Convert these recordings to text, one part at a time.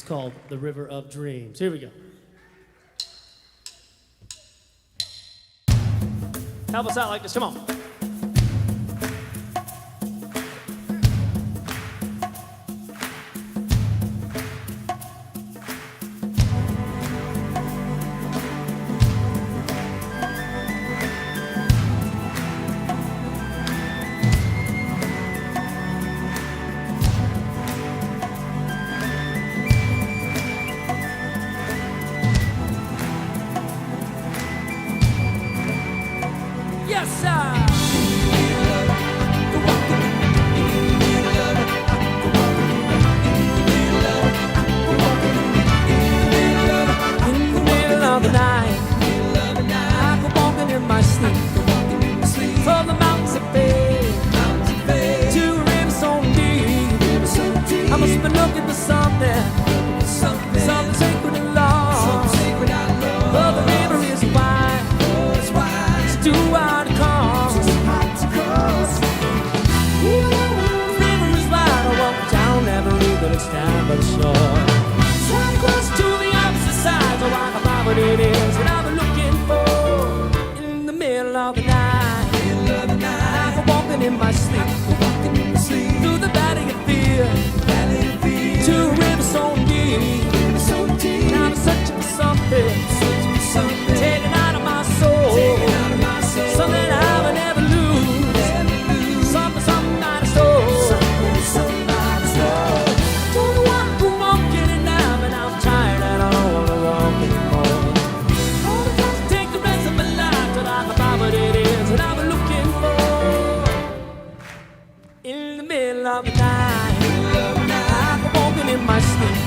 is called The River of Dreams. Here we go. Help us out like this, come on. Yes, sir. In the middle of the night, I go walking in my sleep, from the mountains of faith to a river so deep. I must have been looking for something sacred and lost. But the river is wide, it's too wide to cross. The river is wide, I walk down, never leave, but it's down by the shore. So I'm close to the opposite side, so I can find what it is that I've been looking for. In the middle of the night, I go walking in my sleep, through the valley of fear, to a river so deep. And I'm searching for something, taken out of my soul, something I will never lose, something I stole. Don't want to walk in it now, but I'm tired and I don't want to walk anymore. Take the rest of my life till I can find what it is that I've been looking for. In the middle of the night, I go walking in my sleep,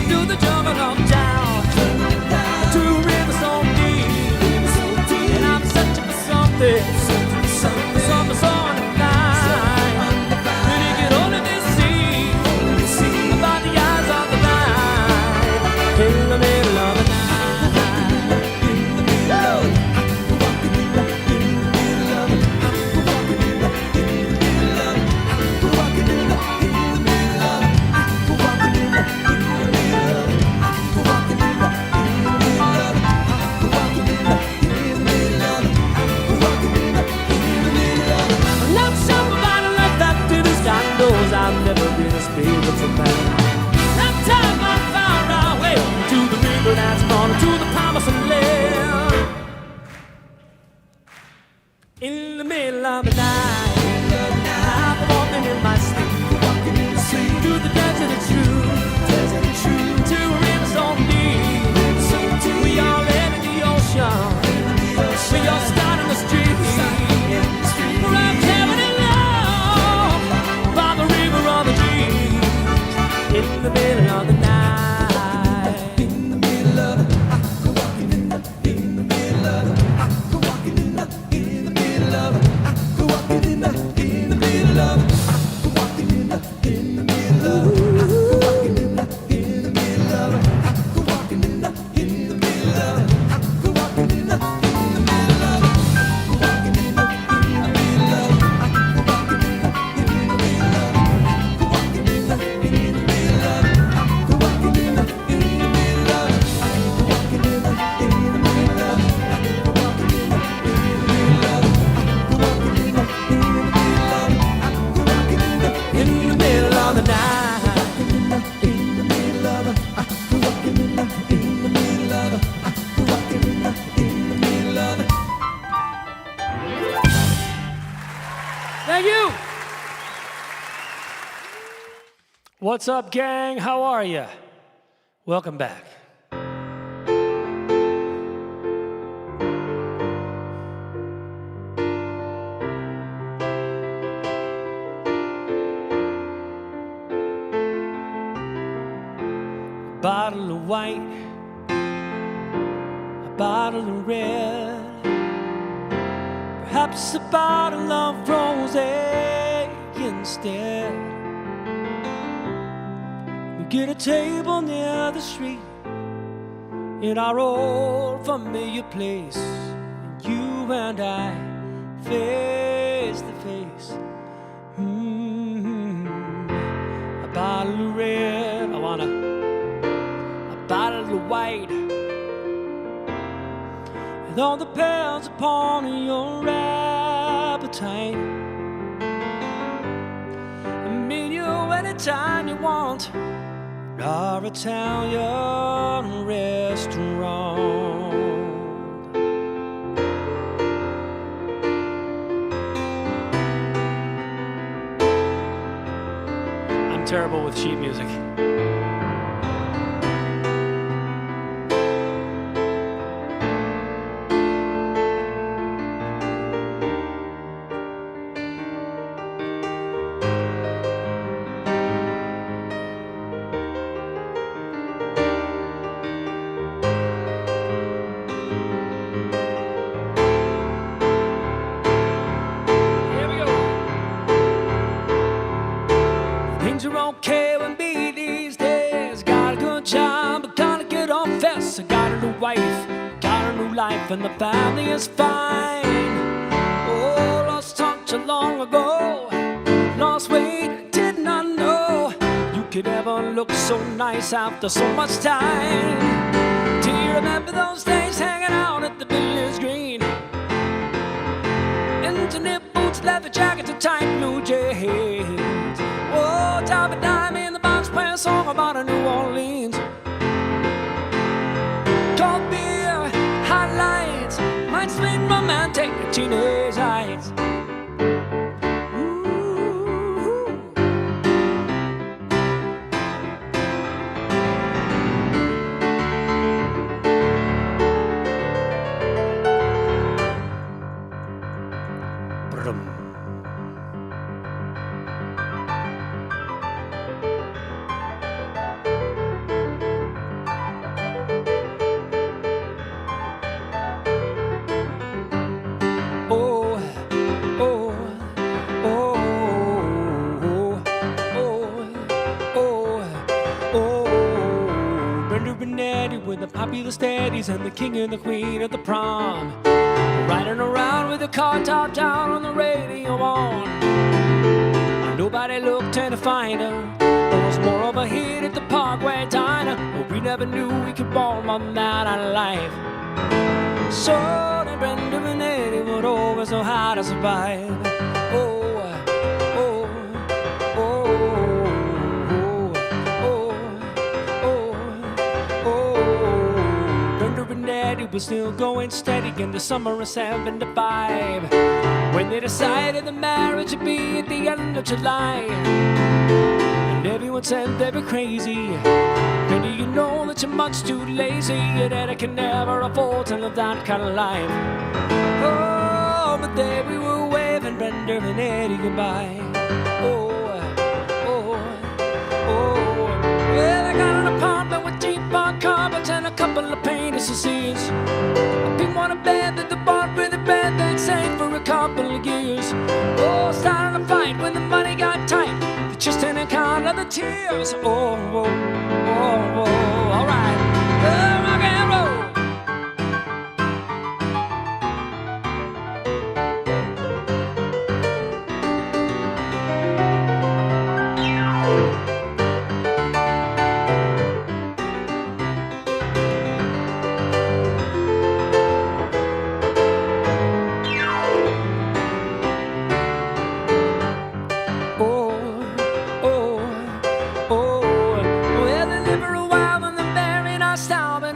through the jungle of down, to a river so deep. And I'm searching for something on the fly. And you can only be seen by the eyes of the blind. In the middle of the night. Not somebody like that to this God knows I've never been a spiritual man. That time I found our way to the river that's gone to the promised land. In the middle of the night, I'm walking in my sleep, through the desert of truth, to a river so deep. We are in the ocean, we are starting the street. Where I'm carried along by the river of the dreams. In the middle of the night. In the middle of the night. I go walking in the middle of the night. I go walking in the middle of the night. I go walking in the middle of the night. I go walking in the middle of the night. I go walking in the middle of the night. I go walking in the middle of the night. I go walking in the middle of the night. Thank you. What's up, gang? How are you? Welcome back. A bottle of white, a bottle of red, perhaps a bottle of rosé instead. We get a table near the street in our old familiar place, and you and I face to face. A bottle of red, I wanna little white. It all depends upon your appetite. I meet you anytime you want at our Italian restaurant. I'm terrible with sheet music. Things are okay with me these days. Got a good job, but gotta get on fast. I got a new wife, got a new life, and the family is fine. Oh, lost touch long ago, lost weight, did not know you could ever look so nice after so much time. Do you remember those days hanging out at the Village Green? Internet boots, leather jackets, and tight blue jeans. Oh, top of dime in the box, play a song about a New Orleans. Cold beer, hot lights, might swing romantic teenage heights. With the popular steadies and the king and the queen at the prom, riding around with the car top down on the radio on. Nobody looked any finer. There was more of a hit at the Parkway Diner, but we never knew we could ball more than that out of life. So the Brenda and Eddie would always know how to survive. It was still going steady in the summer of '75, when they decided the marriage would be at the end of July. And everyone said they were crazy. Maybe you know that you're much too lazy, and that I can never afford to live that kind of life. Oh, but there we were waving Brenda and Eddie goodbye. Well, I got an apartment with deep bar carpets and a couple of painted scenes. A pink one a bed that they bought with a bed they'd saved for a couple of years. Oh, starting a fight when the money got tight, they just didn't count on the tears. All right, rock and roll.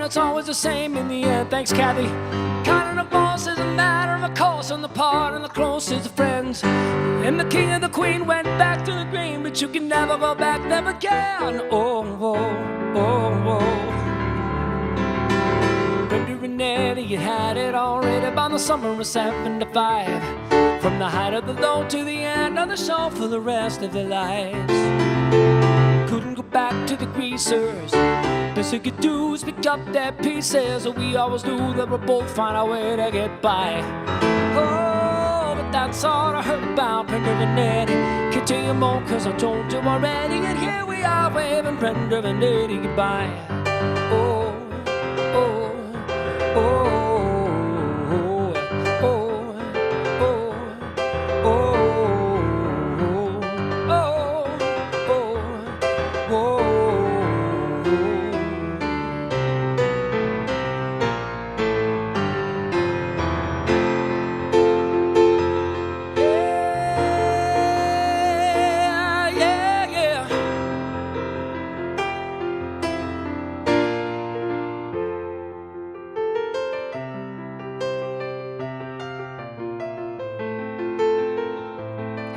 It's always the same in the end, thanks Kathy. Counting the boss is a matter of a course on the part and the closest of friends. And the king and the queen went back to the green, but you can never go back, never can. Brenda and Eddie, you had it already by the summer of '75. From the height of the low to the end of the show for the rest of their lives. Couldn't go back to the greasers. Best they could do is pick up their pieces. We always knew that we'd both find a way to get by. Oh, but that's all I heard about Brenda and Eddie. Can't tell you more cause I told you already. And here we are waving Brenda and Eddie goodbye.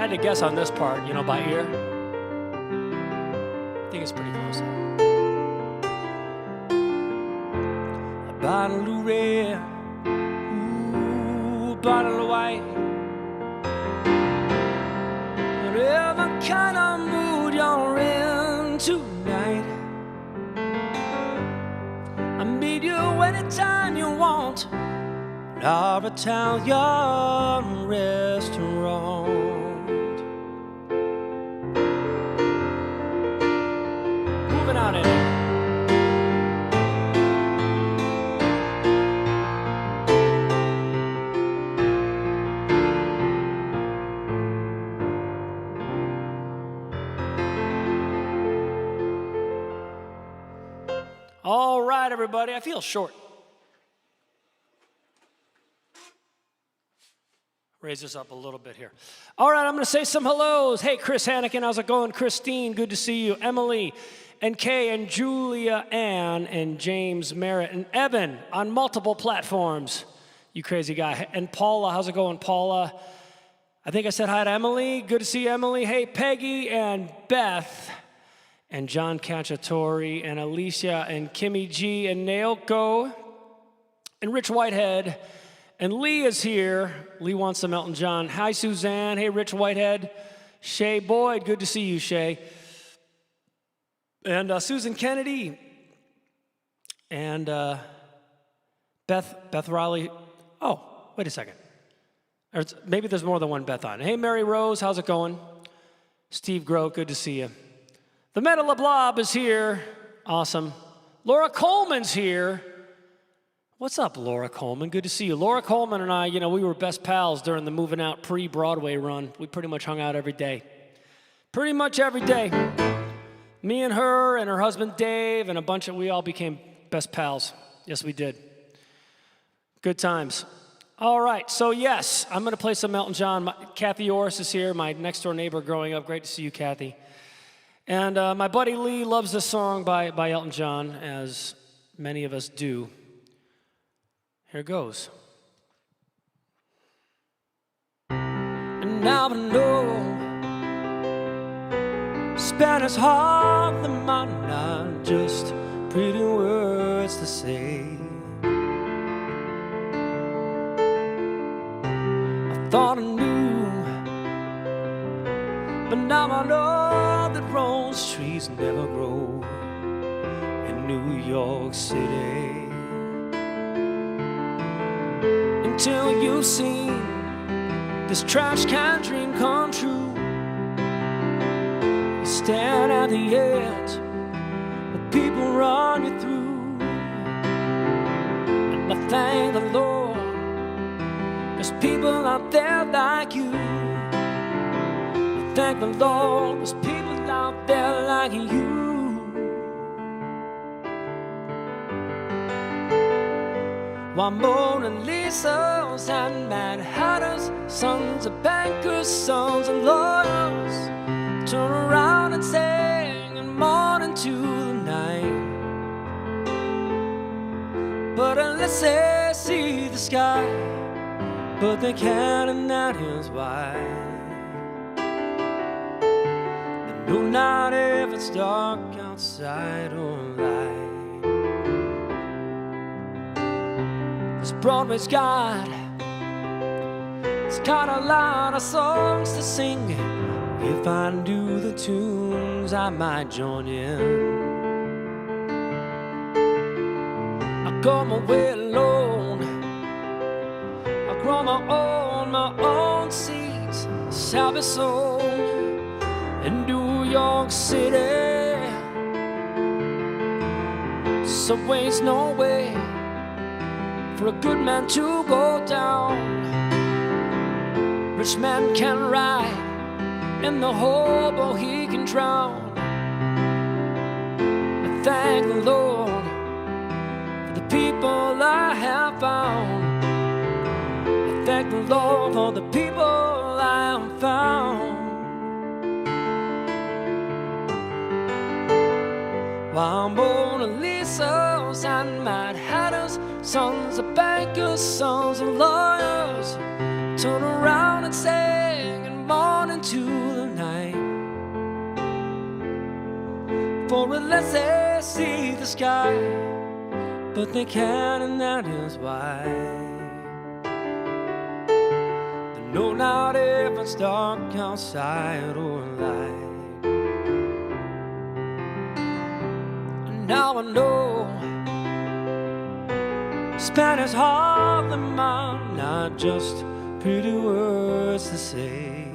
had to guess on this part, you know, by ear, I think it's pretty close. A bottle of red, ooh, a bottle of white. Whatever kind of mood you're in tonight, I meet you anytime you want at our Italian restaurant. Moving out in it. All right, everybody, I feel short. Raise this up a little bit here. All right, I'm going to say some hellos. Hey, Chris Hannigan, how's it going? Christine, good to see you. Emily and Kay and Julia Ann and James Merritt and Evan on multiple platforms. You crazy guy. And Paula, how's it going, Paula? I think I said hi to Emily. Good to see you, Emily. Hey, Peggy and Beth and John Cacciatore and Alicia and Kimmy G and Naoko and Rich Whitehead. And Lee is here. Lee wants some Elton John. Hi, Suzanne. Hey, Rich Whitehead. Shay Boyd. Good to see you, Shay. And Susan Kennedy. And Beth Riley. Oh, wait a second. Maybe there's more than one Beth on. Hey, Mary Rose. How's it going? Steve Groh. Good to see you. The Metal Blob is here. Awesome. Laura Coleman's here. What's up, Laura Coleman? Good to see you. Laura Coleman and I, you know, we were best pals during the Movin Out pre-Broadway run. We pretty much hung out every day. Pretty much every day. Me and her husband Dave and we all became best pals. Yes, we did. Good times. All right, so yes, I'm going to play some Elton John. Kathy Orris is here, my next-door neighbor growing up. Great to see you, Kathy. And my buddy Lee loves this song by Elton John, as many of us do. Here goes. And now I know Spanish half the mind, not just pretty words to say. I thought I knew, but now I know that rose trees never grow in New York City. Until you've seen this trash can dream come true, you stand at the edge, but people run you through. And I thank the Lord, there's people out there like you. I thank the Lord, there's people out there like you. While Mona Lisa's and Mad Hatter's, sons of bankers, sons of lawyers, turn around and sing and mourn into the night. But unless they see the sky, but they can, and that is why. They know not if it's dark outside or light. Broadway's it's got a lot of songs to sing. If I knew the tunes, I might join in. I go my way alone, I grow my own seeds. Shall be sold in New York City. Subway's no way for a good man to go down. Rich man can ride, and the hobo he can drown. I thank the Lord for the people I have found. I thank the Lord for the people I have found. While Mona Lisa's and Mad Hatter's, sons of bankers, sons of lawyers, turn around and sing and morning to the night. For unless they see the sky, but they can, and that is why. They know not if it's dark outside or light. And now I know Spanish hardly mine, not just pretty words to say.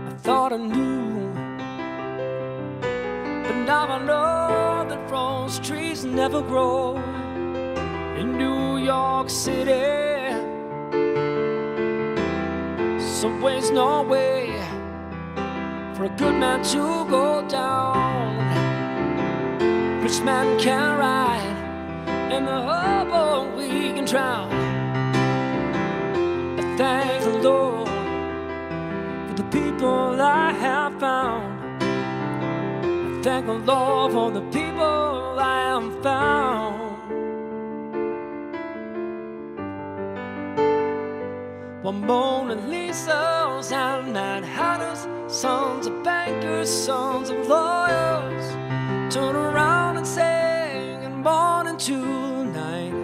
I thought I knew, but now I know that rose trees never grow in New York City. Subway's no way for a good man to go down. Rich man can ride, and the hobo we can drown. I thank the Lord for the people I have found. I thank the Lord for the people I have found. Well, Mona Lisa's and Manhattan's, sons of bankers, sons of lawyers, turn around and sing good morning to the night.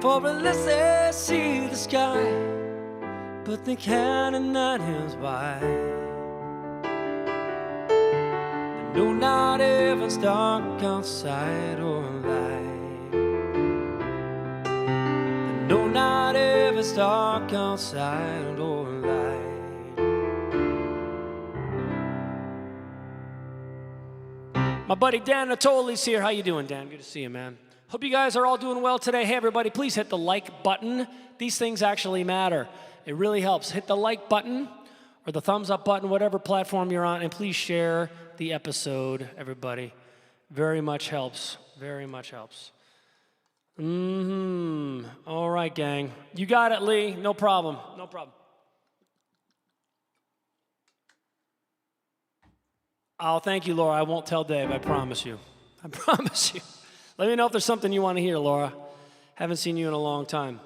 For unless they see the sky, but they can, and that is why. They know not if it's dark outside or light. They know not if it's dark outside or light. My buddy Dan Natoli's here. How you doing, Dan? Good to see you, man. Hope you guys are all doing well today. Hey, everybody, please hit the like button. These things actually matter. It really helps. Hit the like button or the thumbs up button, whatever platform you're on, and please share the episode, everybody. Very much helps. Very much helps. All right, gang. You got it, Lee. No problem. No problem. Oh, thank you, Laura. I won't tell Dave. I promise you. I promise you. Let me know if there's something you want to hear, Laura. Haven't seen you in a long time.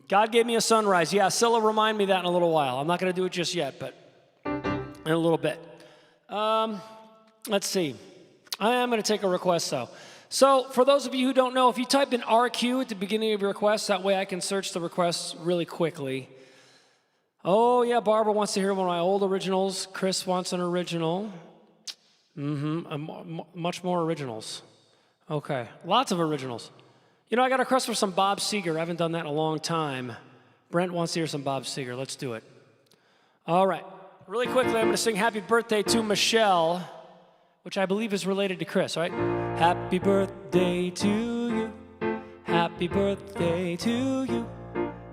God gave me a sunrise. Yeah, Scylla, remind me that in a little while. I'm not going to do it just yet, but in a little bit. Let's see. I am going to take a request, though. So for those of you who don't know, if you type in RQ at the beginning of your request, that way I can search the requests really quickly. Oh, yeah, Barbara wants to hear one of my old originals. Chris wants an original. Much more originals. Okay, lots of originals. You know, I got a request for some Bob Seger. I haven't done that in a long time. Brent wants to hear some Bob Seger. Let's do it. All right, really quickly, I'm going to sing Happy Birthday to Michelle, which I believe is related to Chris, right? Happy birthday to you. Happy birthday to you.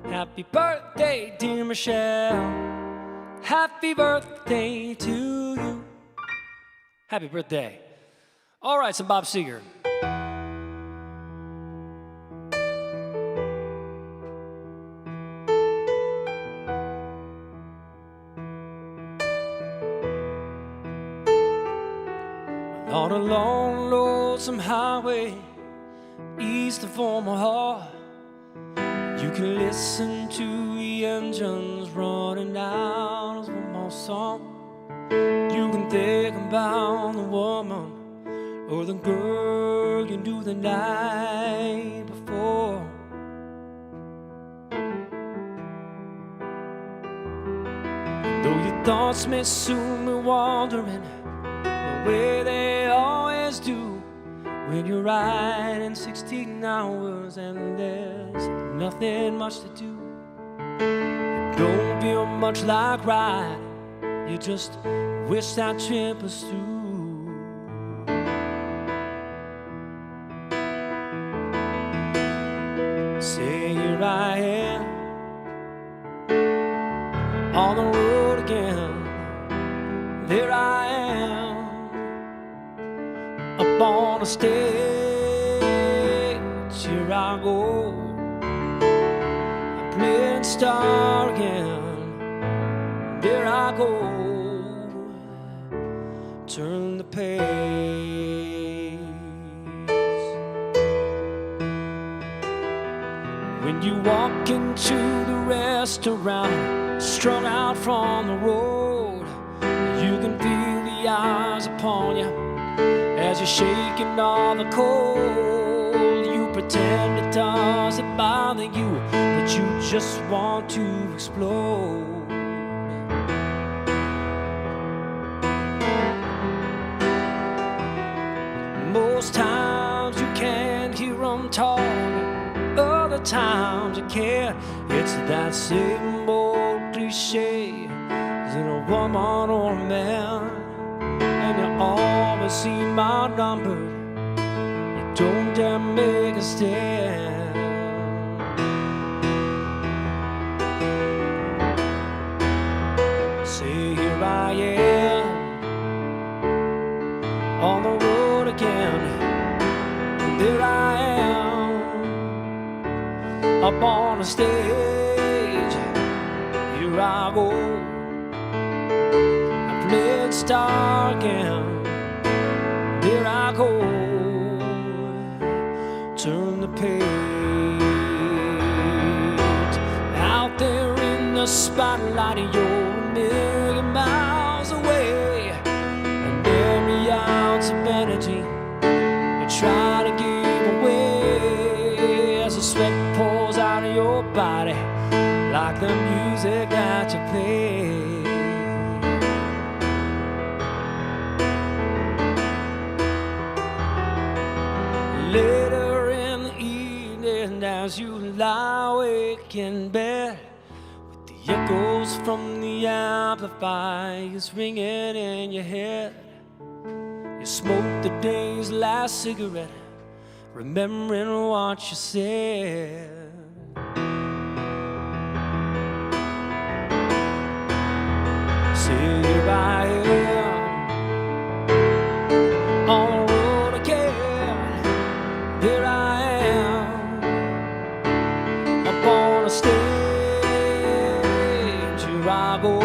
Happy birthday, dear Michelle. Happy birthday to you. Happy birthday. All right, some Bob Seger. On a long, lonesome highway east of Omaha, you can listen to the engines running out of one more song. You can think about the woman or the girl you knew the night before. Though your thoughts may soon be wandering the way they always do when you're riding 16 hours and there's nothing much to do. It don't feel much like riding, you just wish that trip was through. Say here I am on the road again. There I am up on a stage. Here I go, playing star again. There I go, turn the page. You walk into the restaurant, strung out from the road. You can feel the eyes upon you as you're shaking all the cold. You pretend it doesn't bother you, but you just want to explode. Most times you can't hear them talk, other times you can't. It's that same old cliche, is it a woman or a man? And you always seem outnumbered, you don't dare make a stand. Say here I am, on the road again, and there I am, up on the stage, here I go. I played star again, there I go. Turn the page, out there in the spotlight, you're a million miles away, and every ounce of energy you try to give away as the sweat pours out of your body like the music that you play. Later in the evening, as you lie awake in bed, with the echoes from the amplifiers ringing in your head, you smoke the day's last cigarette, remembering what you said. Say here I am, on the road again, there I am, up on the stage, here I go,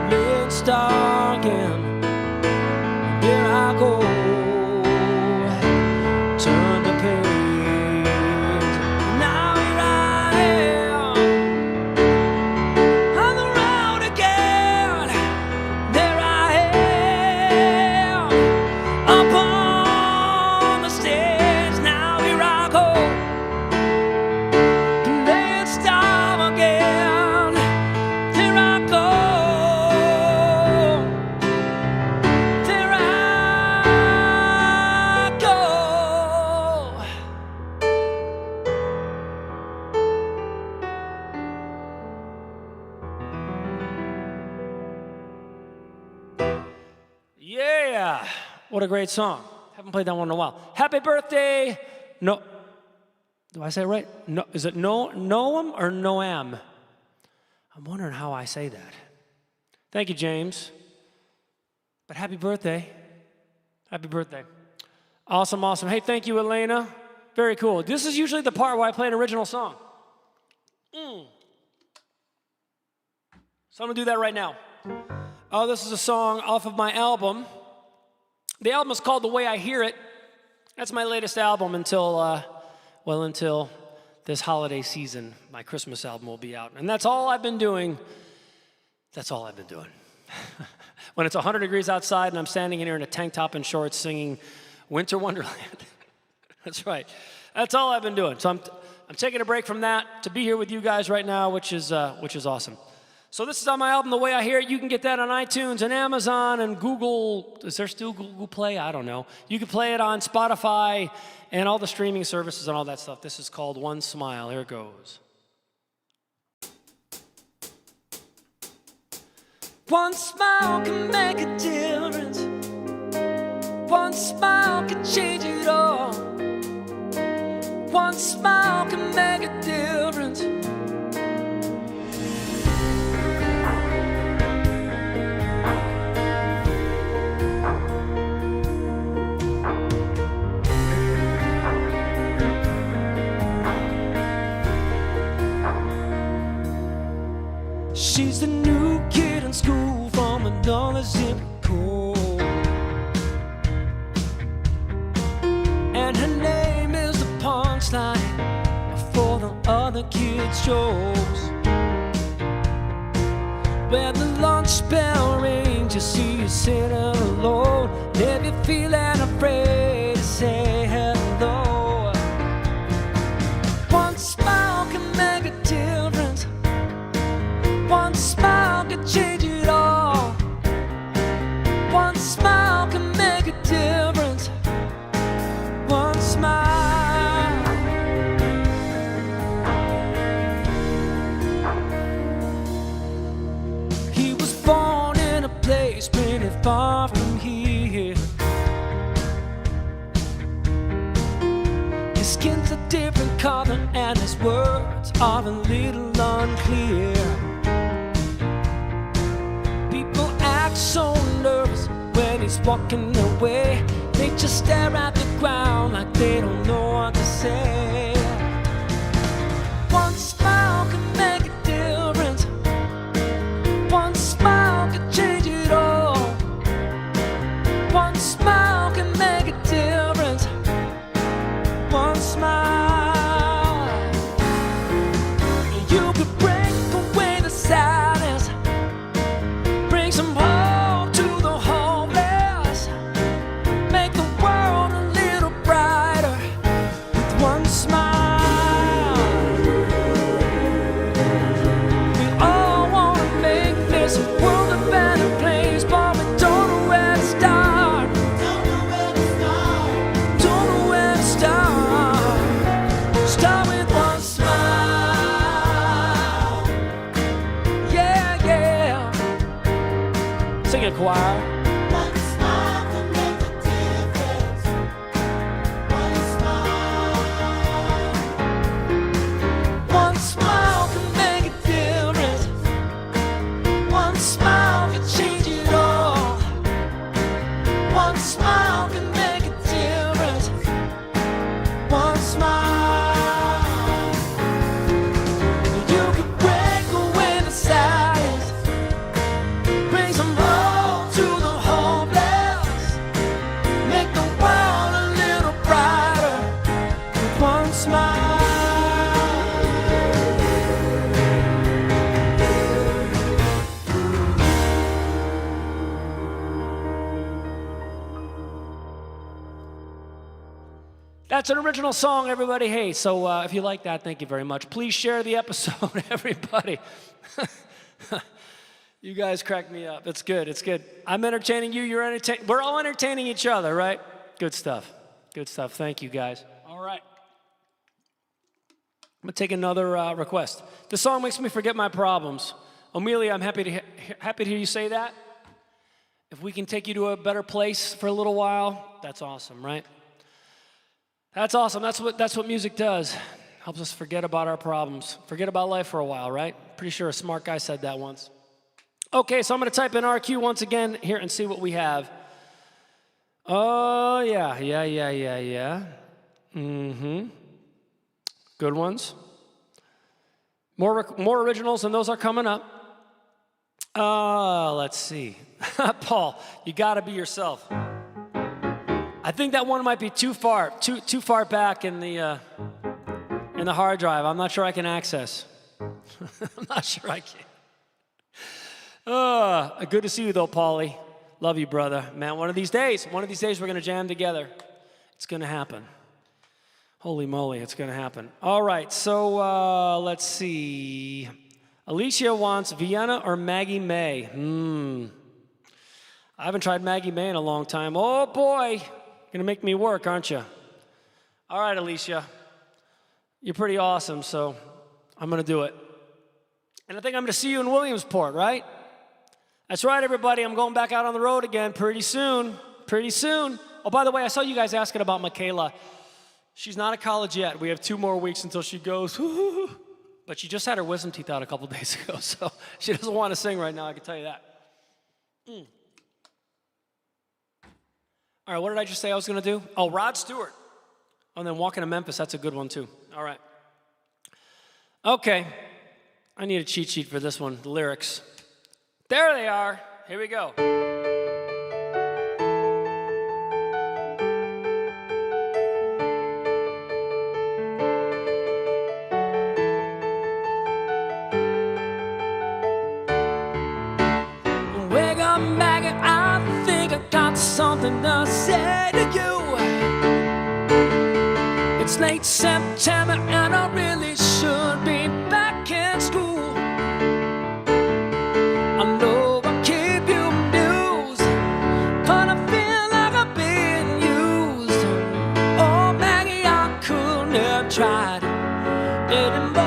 playing star again, there I go. Turn the page, now here I am, on the road again, there I am, up on the stage, now here I go, playing star again, there I go, there I go. Yeah, what a great song. Haven't played that one in a while. Happy birthday. No, do I say it right? No, is it Noam or Noam? I'm wondering how I say that. Thank you, James. But happy birthday. Happy birthday. Awesome, awesome. Hey, thank you, Elena. Very cool. This is usually the part where I play an original song. So I'm going to do that right now. Oh, this is a song off of my album. The album is called The Way I Hear It. That's my latest album until this holiday season. My Christmas album will be out. And that's all I've been doing. That's all I've been doing. When it's 100 degrees outside and I'm standing in here in a tank top and shorts singing Winter Wonderland. That's right. That's all I've been doing. So I'm taking a break from that to be here with you guys right now, which is awesome. So this is on my album, The Way I Hear It. You can get that on iTunes and Amazon and Google. Is there still Google Play? I don't know. You can play it on Spotify and all the streaming services and all that stuff. This is called One Smile. Here it goes. One smile can make a difference. One smile can change it all. One smile can make a difference. She's the new kid in school from another zip code, and her name is the punchline the other kids' shows. When the lunch bell rings, you see you sitting alone. If you're feeling afraid to say hello, one smile can make a difference. One smile can change it all. One smile can make a difference. One smile. He was born in a place pretty far from here. His skin's a different color and his words are a little unclear. People act so nervous when he's walking away. They just stare at the ground like they don't know what to say. One smile can make a difference. One smile can change it all. One smile can make a difference. One smile. You could break away the sadness, bring some hope to the homeless, make the world a little brighter with one smile. We all want to make this world a better place, but we don't know where to start. Don't know where to start. Start with one smile. Yeah, yeah. Sing it, choir. One smile can make a difference. One smile. One smile can make a difference. One smile can change it all. One smile can make a difference. One smile. You can break away the sadness, bring some hope to the homeless, make the world a little brighter with one smile. That's an original song, everybody. Hey, so if you like that, thank you very much. Please share the episode, everybody. You guys crack me up. It's good. It's good. I'm entertaining you. You're entertaining. We're all entertaining each other, right? Good stuff. Good stuff. Thank you, guys. All right. I'm gonna take another request. This song makes me forget my problems. Amelia, I'm happy to hear you say that. If we can take you to a better place for a little while, that's awesome, right? That's awesome. That's what music does. Helps us forget about our problems. Forget about life for a while, right? Pretty sure a smart guy said that once. Okay, so I'm going to type in RQ once again here and see what we have. Oh, yeah. Mm-hmm. Good ones. More originals, and those are coming up. Let's see. Paul, you got to be yourself. I think that one might be too far back in the hard drive. I'm not sure I can access. I'm not sure I can. Good to see you though, Paulie. Love you, brother. Man, one of these days we're gonna jam together. It's gonna happen. Holy moly, it's gonna happen. All right, so let's see. Alicia wants Vienna or Maggie May. I haven't tried Maggie May in a long time. Oh boy. Gonna make me work, aren't you? All right, Alicia. You're pretty awesome, so I'm gonna do it. And I think I'm gonna see you in Williamsport, right? That's right, everybody. I'm going back out on the road again pretty soon. Pretty soon. Oh, by the way, I saw you guys asking about Michaela. She's not at college yet. We have 2 more weeks until she goes. But she just had her wisdom teeth out a couple days ago, so she doesn't want to sing right now, I can tell you that. All right, what did I just say I was going to do? Oh, Rod Stewart. Oh, and then Walking to Memphis, that's a good one too. All right. Okay. I need a cheat sheet for this one, the lyrics. There they are. Here we go. something to say to you. It's late September and I really should be back in school. I know I keep you amused, but I feel like I've been used. Oh Maggie, I couldn't have tried anymore.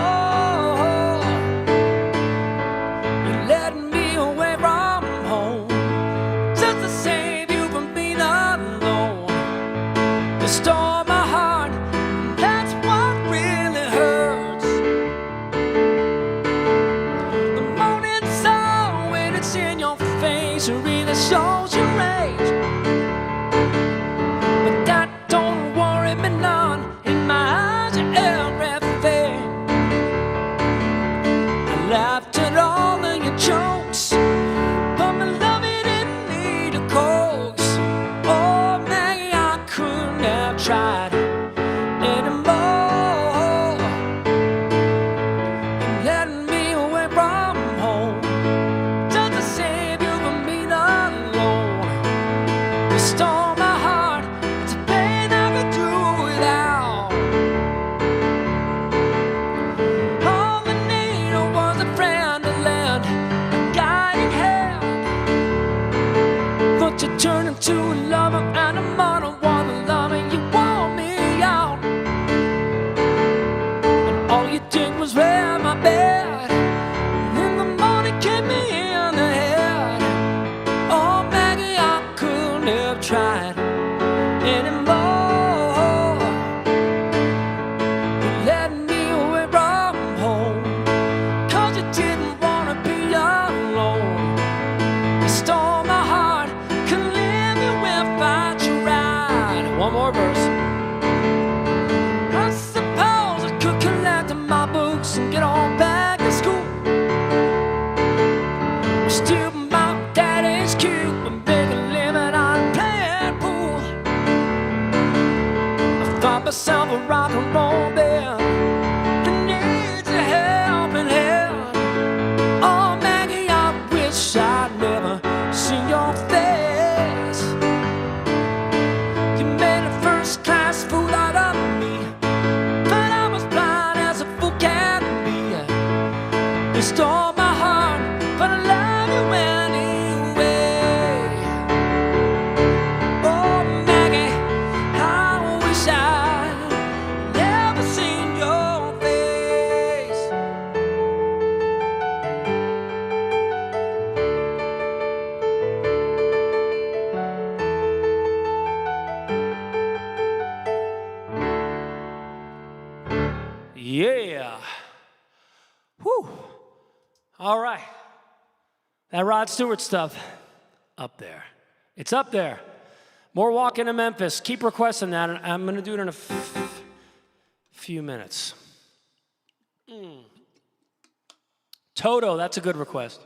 You're letting me away from home just to save you from being alone. You stole my heart, and that's what really hurts. The morning sun, when it's in your face, it really shows your age. But that don't worry me none. In my eyes, you're everything. I laughed at all of your jokes, but my love, it didn't need a coax. Oh Maggie, I couldn't have tried anymore. You're letting me away from home just to save you from being alone. You stole my heart, it's a pain I could do without. All I needed was a friend to lend a guiding hand, but you turned into a lover and I'm on a one lover. You wore me out, and all you did was wear my bed. In the morning, kept me in the head. Oh Maggie, I couldn't have tried anymore. You're letting me away from home 'cause you didn't wanna be alone. You stole my heart, couldn't live it if I tried. One more verse. I suppose I could collect my books and get on back to school. Steal my daddy's cube and make a living on playing pool. I thought myself a rock and roll band that needs a helping hand. Oh Maggie, I wish I'd never seen your face. You made a first-class fool out of me, but I was blind as a fool can be. You stole my heart, but I love you anyway. Oh Maggie, I wish I'd never seen your face. Yeah. Whew. All right. That Rod Stewart stuff, up there. It's up there. More Walking to Memphis. Keep requesting that, and I'm going to do it in a few minutes. Toto, that's a good request.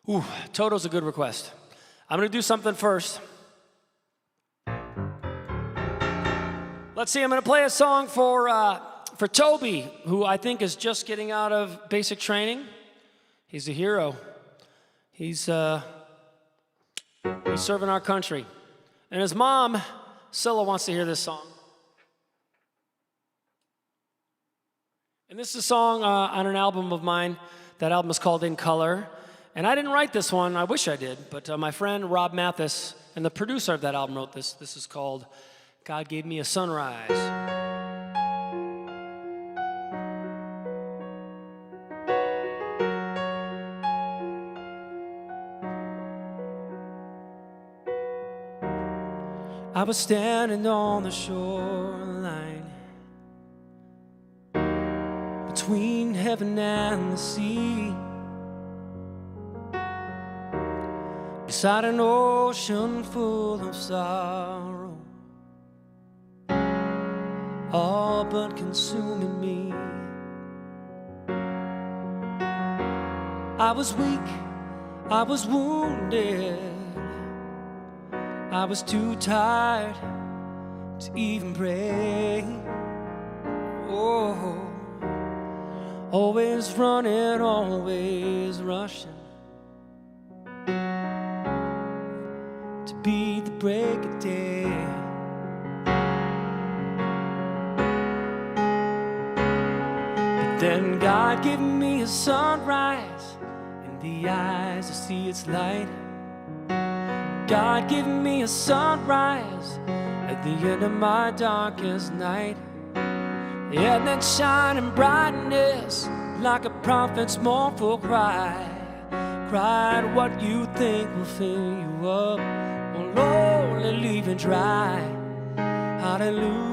Ooh, Toto's a good request. I'm going to do something first. Let's see, I'm going to play a song for Toby, who I think is just getting out of basic training. He's a hero. He's serving our country. And his mom, Scylla, wants to hear this song. And this is a song on an album of mine. That album is called In Color. And I didn't write this one. I wish I did. But my friend Rob Mathis and the producer of that album wrote this. This is called God Gave Me a Sunrise. I was standing on the shoreline between heaven and the sea, beside an ocean full of sorrow, all but consuming me. I was weak, I was wounded, I was too tired to even pray. Oh, always running, always rushing to Then God give me a sunrise in the eyes to see its light. God give me a sunrise at the end of my darkest night. And then shining brightness like a prophet's mournful cry. Cried what you think will fill you up, will only leave it dry. Hallelujah.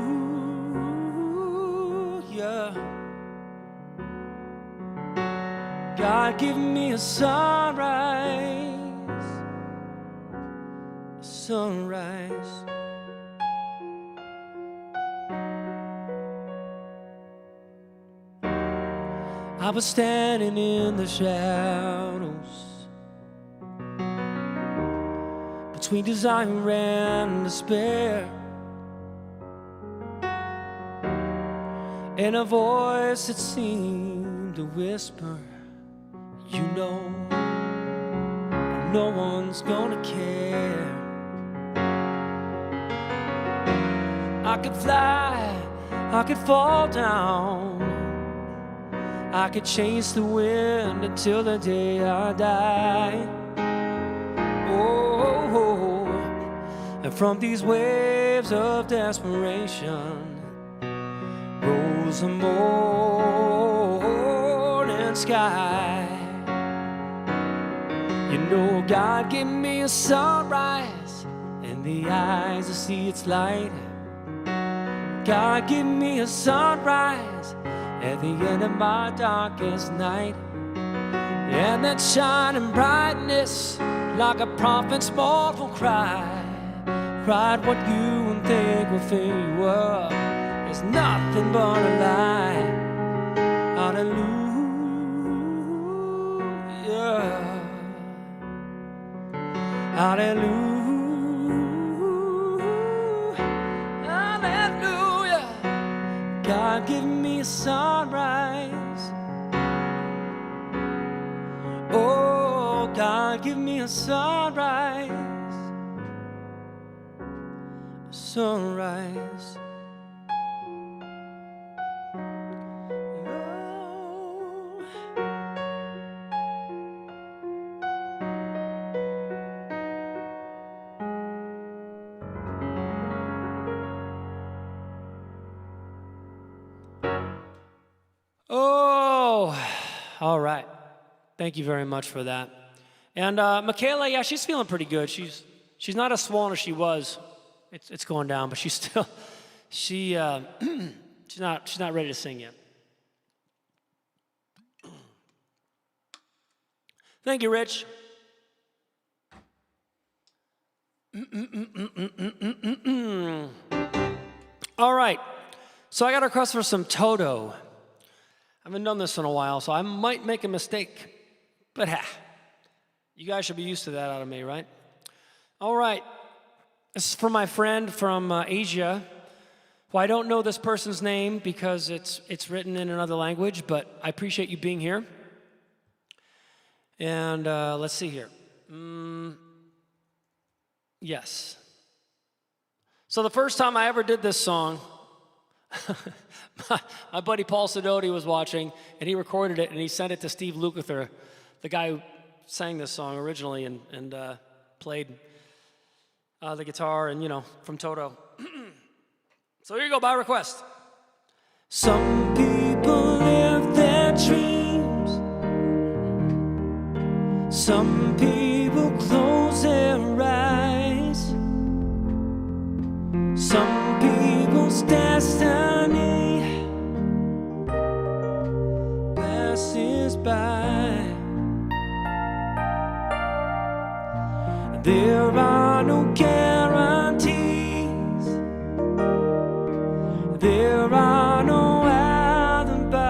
God give me a sunrise, a sunrise. I was standing in the shadows between desire and despair, and a voice that seemed to whisper, you know, no one's gonna care. I could fly, I could fall down, I could chase the wind until the day I die. Oh, and from these waves of desperation rose the morning sky. You know, God gave me a sunrise in the eyes to see its light. God gave me a sunrise at the end of my darkest night. And that shining brightness like a prophet's mournful cry. Cried what you think will fill you up is nothing but a lie. Hallelujah. Hallelujah. Hallelujah. God give me a sunrise. Oh, God give me a sunrise. A sunrise. Oh, all right. Thank you very much for that. And Michaela, yeah, she's feeling pretty good. She's not as swollen as she was. It's going down, but she's still she's not ready to sing yet. Thank you, Rich. All right. So I got a request for some Toto. I haven't done this in a while, so I might make a mistake. But you guys should be used to that out of me, right? All right. This is for my friend from Asia. Well, I don't know this person's name because it's written in another language, but I appreciate you being here. And let's see here. Yes. So the first time I ever did this song, my buddy Paul Sidoti was watching, and he recorded it, and he sent it to Steve Lukather, the guy who sang this song originally and played the guitar and, from Toto. So here you go, by request. Some people live their dreams. Some people close their eyes. Some people's destiny passes by. There are no guarantees. There are no alibis.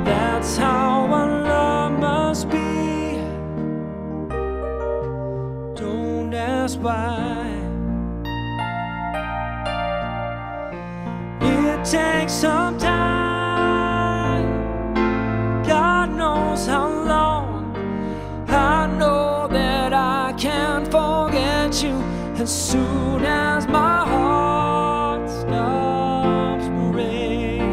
That's how our love must be. Don't ask why. It takes some time. God knows how long. I know that I can't forget you as soon as my heart stops breaking.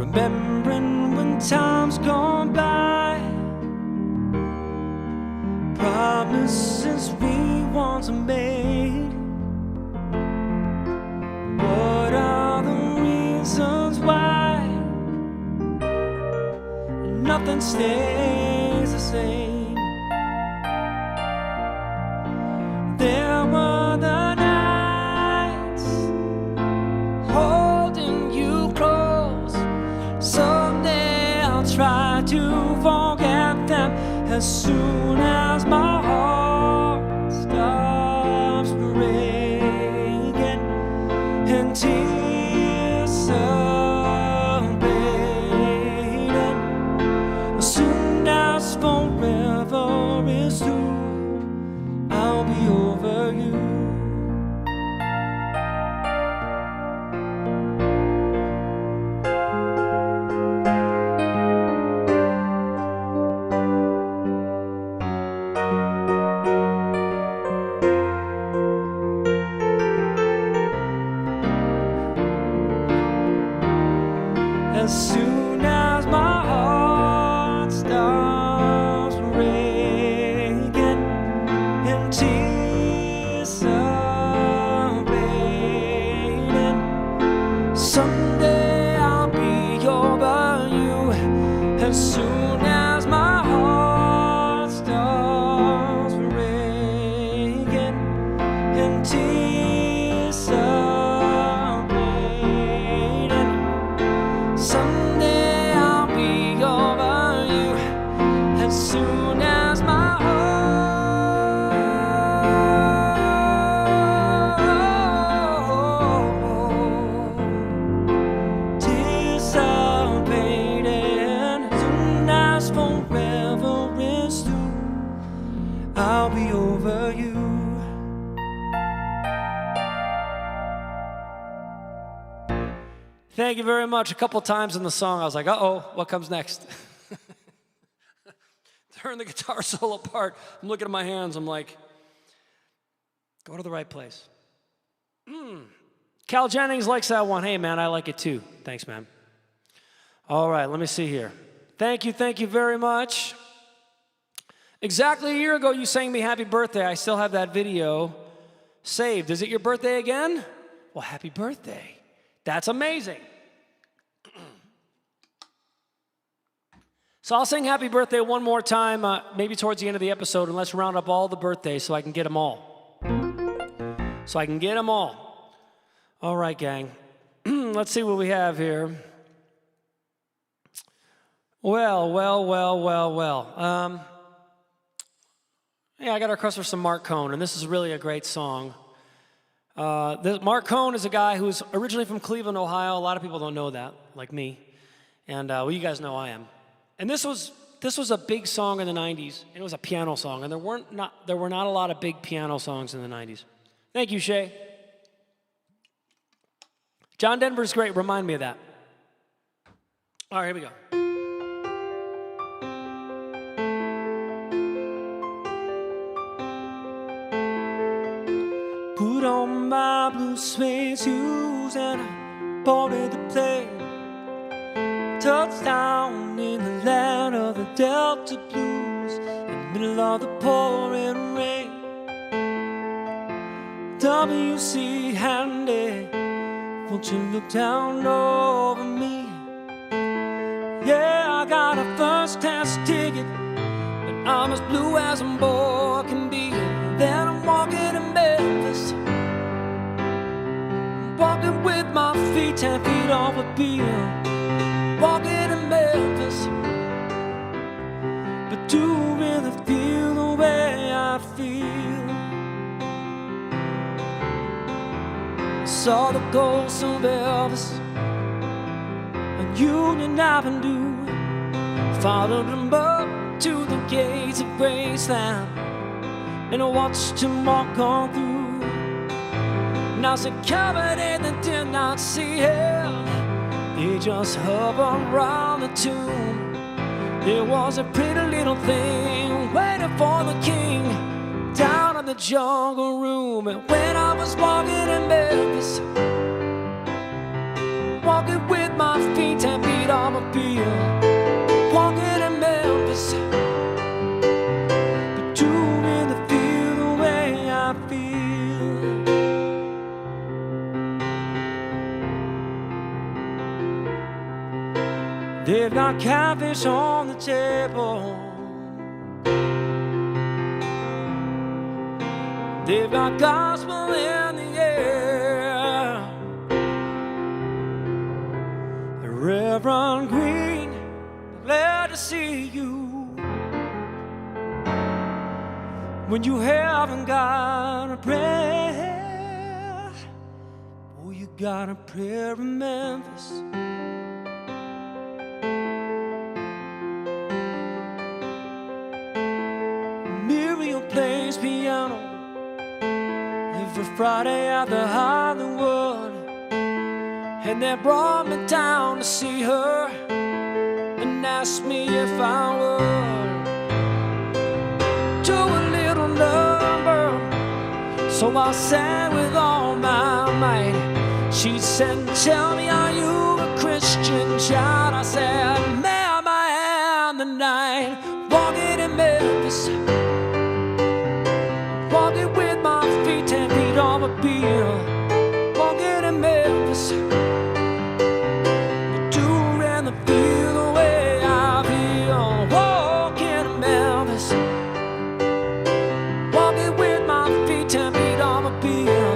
remembering when time's gone by, promises we once made. What are the reasons why nothing stays the same? There were the nights holding you close. Someday I'll try to forget them as soon as my heart stops breaking and tears start fading. As soon as forever is through, I'll be over you. As soon as my heart stops breaking and tears start fading, someday I'll be over you. As soon as my heart starts breaking and tears start fading, someday I'll be over you. As soon as my heart tears start fading, as soon as forever is through, I'll be over you. Thank you very much. A couple times in the song, I was like, uh-oh, what comes next? Turn the guitar solo part. I'm looking at my hands. I'm like, go to the right place. Cal Jennings likes that one. Hey, man, I like it too. Thanks, man. All right, let me see here. Thank you very much. Exactly a year ago, you sang me happy birthday. I still have that video saved. Is it your birthday again? Well, happy birthday. That's amazing. So I'll sing happy birthday one more time, maybe towards the end of the episode, and let's round up all the birthdays so I can get them all. All right, gang. Let's see what we have here. Well. Yeah, I got a request for some Mark Cohn, and this is really a great song. Mark Cohn is a guy who's originally from Cleveland, Ohio. A lot of people don't know that, like me. And well, you guys know I am. And this was a big song in the 90s. It was a piano song, and there were not a lot of big piano songs in the 90s. Thank you, Shay. John Denver's great. Remind me of that. All right, here we go. Put on my blue suede shoes and I boarded the plane. Touchdown in the land of the Delta Blues, in the middle of the pouring rain. W.C. Handy, won't you look down over me? Yeah, I got a first-class ticket, but I'm as blue as a boy can be. Then I'm walking to Memphis, walking with my feet 10 feet off a pier. Walking to Memphis, but do you really feel the way I feel? I saw the ghost of Elvis on Union Avenue, followed him up to the gates of Graceland, and I watched him walk on through. And I said, covered in the did not see him. They just hover around the tomb. There was a pretty little thing waiting for the king down in the jungle room. And when I was walking in Memphis, walking with my feet 10 feet off appeal. Walking in Memphis, but you really feel the way I feel. They've got catfish on the table. They've got gospel in the air. Reverend Green, glad to see you. When you haven't got a prayer, oh, you got a prayer in Memphis. Miriam plays piano every Friday at the Hollywood, and they brought me down to see her and asked me if I would do a little number. So I sang with all my might. She said, tell me, are you a Christian child? I said, ma'am, I am tonight. Walking in Memphis, walking with my feet 10 feet on my beer. Walking in Memphis, but do really feel the way I feel. Walking in Memphis, walking with my feet 10 feet on my beer.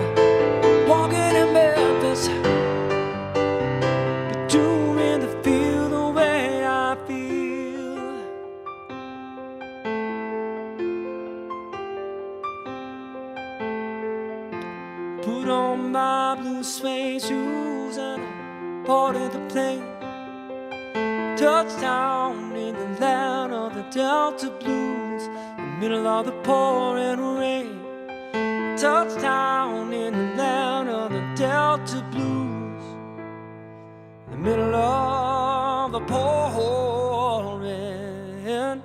Walking in Memphis, but do really feel the way I feel. Put on my blue suede shoes and I boarded the plane. Touchdown in the land of the Delta Blues, in the middle of the pouring rain. Touchdown in the land of the Delta Blues, in the middle of the pouring rain.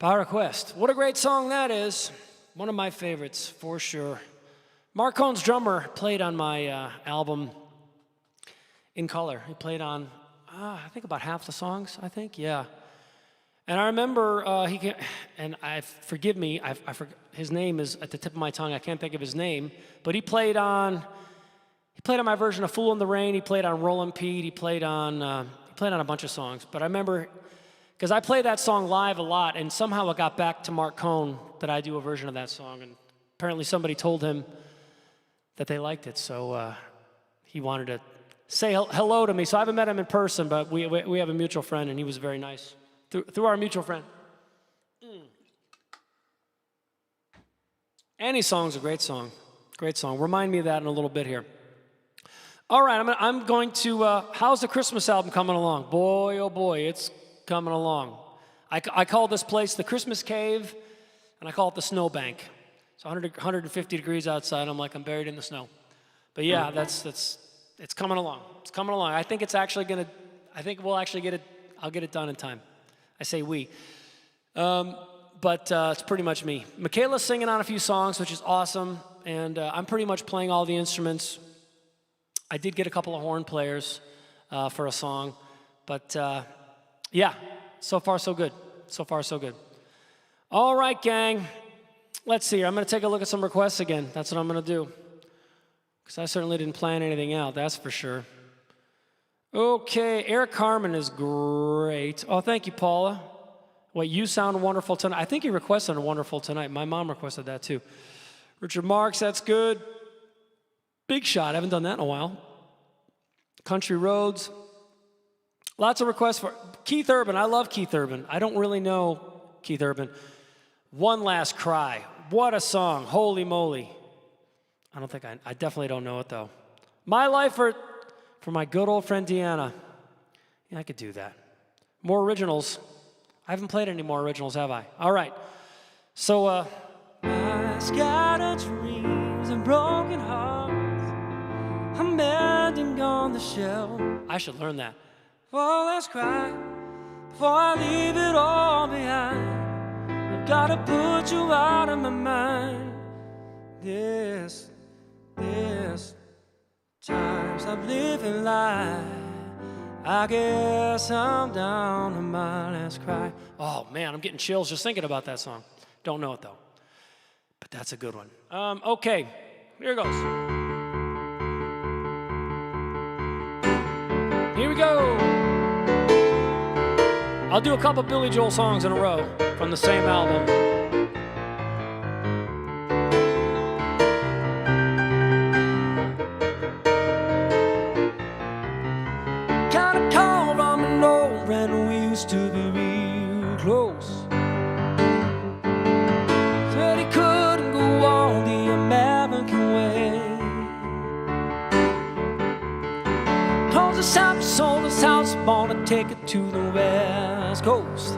By request. What a great song that is. One of my favorites, for sure. Mark Cohn's drummer played on my album In Color. He played on, I think about half the songs, I think, yeah. And I remember forgive me, his name is at the tip of my tongue, I can't think of his name, but he played on my version of Fool in the Rain, he played on Rollin' Pete, he played on a bunch of songs. But I remember, because I play that song live a lot, and somehow it got back to Mark Cohn that I do a version of that song, and apparently somebody told him that they liked it, so he wanted to say hello to me. So I haven't met him in person, but we have a mutual friend, and he was very nice through our mutual friend. Any song's a great song. Great song. Remind me of that in a little bit here. All right, I'm going to, how's the Christmas album coming along? Boy, oh boy, it's coming along. I call this place the Christmas Cave, and I call it the Snowbank. It's 150 degrees outside. I'm like, I'm buried in the snow. But yeah, it's coming along. It's coming along. I think we'll actually get it, I'll get it done in time. I say we. But it's pretty much me. Michaela's singing on a few songs, which is awesome, and I'm pretty much playing all the instruments. I did get a couple of horn players for a song, but yeah, so far so good. So far so good. All right, gang. Let's see here. I'm going to take a look at some requests again. That's what I'm going to do, because I certainly didn't plan anything out, that's for sure. Okay, Eric Carmen is great. Oh, thank you, Paula. Wait, you sound wonderful tonight. I think you requested a wonderful tonight. My mom requested that too. Richard Marks, that's good. Big Shot, I haven't done that in a while. Country Roads. Lots of requests for Keith Urban. I love Keith Urban. I don't really know Keith Urban. One Last Cry. What a song. Holy moly. I definitely don't know it though. My Life for my good old friend Deanna. Yeah, I could do that. More originals. I haven't played any more originals, have I? All right. So, my scattered dreams and broken hearts. the shelf. I should learn that. Oh, let's cry before I leave it all behind. I've gotta put you out of my mind. This times I'm living life. I guess I'm down to my last cry. Oh man, I'm getting chills just thinking about that song. Don't know it though, but that's a good one. Okay, here goes. Here we go. I'll do a couple Billy Joel songs in a row from the same album. Got a call from an old friend, we used to be real close. Said he couldn't go on the American way. Closed his shop, sold his house, bought a ticket to the West Coast.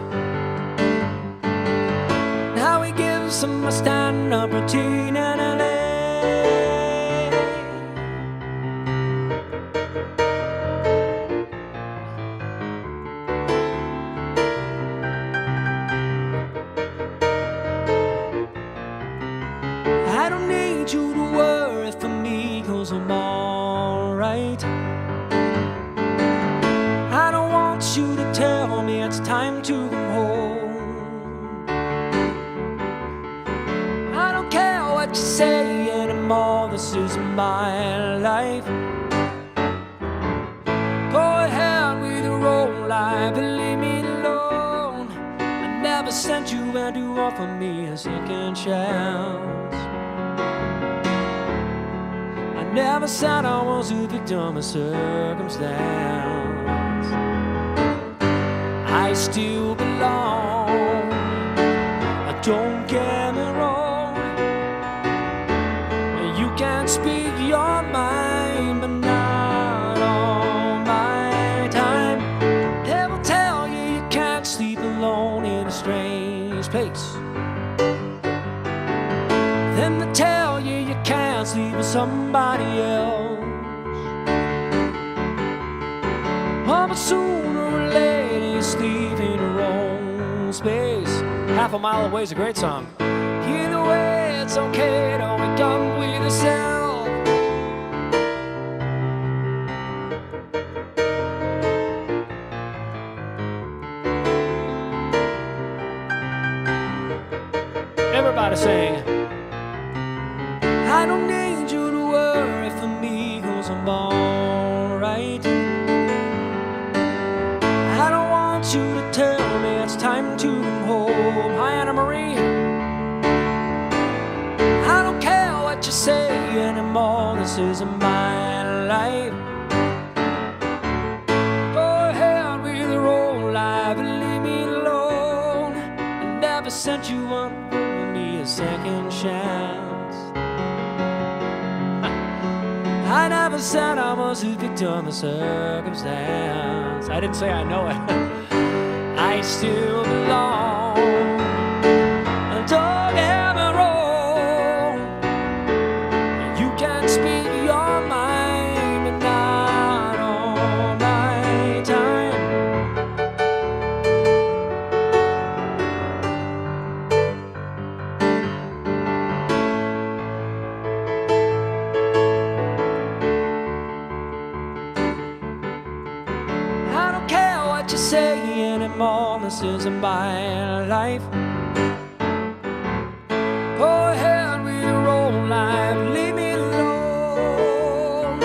Now he gives him a stand-up routine in LA. I don't need you to worry for me, 'cause I'm alright. I don't want you to tell me it's time to come home. I don't care what you say anymore, this is my life. Go ahead with your own life and leave me alone. I never sent you where to offer me a second chance. I never said I was a victim of circumstance. I still belong, don't get me wrong. You can speak your mind, but not on my time. They will tell you you can't sleep alone in a strange place. Then they tell you you can't sleep with somebody else. Oh, but sooner or later you sleep in your own space. Half a Mile Away is a great song. Either way, it's okay to wake up with yourself. Everybody sing. I don't need you to worry for me, 'cause I'm alright. I don't want you to tell me it's time to come home. Hi, Anna Marie. I don't care what you say anymore, this isn't my life. Go ahead with your own life and leave me alone. I never sent you one for me a second chance. I never said I was a victim of circumstance. I didn't say I know it. I still belong. Don't get me wrong. You can speak your mind, but not on my time. I don't care what you say anymore, this isn't my life. Go ahead with your own life, leave me alone.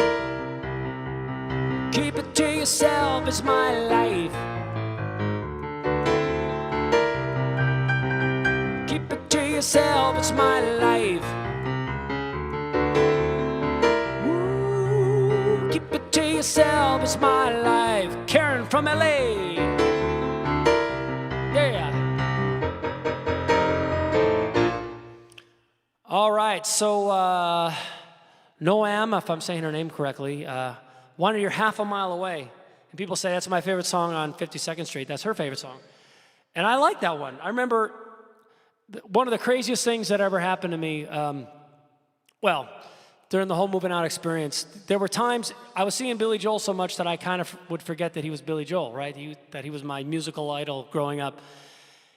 Keep it to yourself, it's my life. Keep it to yourself, it's my life. Ooh, keep it to yourself, it's my life. Karen from LA. Yeah. All right, so Noam, if I'm saying her name correctly, wanted your Half a Mile Away. And people say that's my favorite song on 52nd Street. That's her favorite song. And I like that one. I remember one of the craziest things that ever happened to me, well, during the whole Moving Out experience. There were times I was seeing Billy Joel so much that I kind of would forget that he was Billy Joel, right? That he was my musical idol growing up.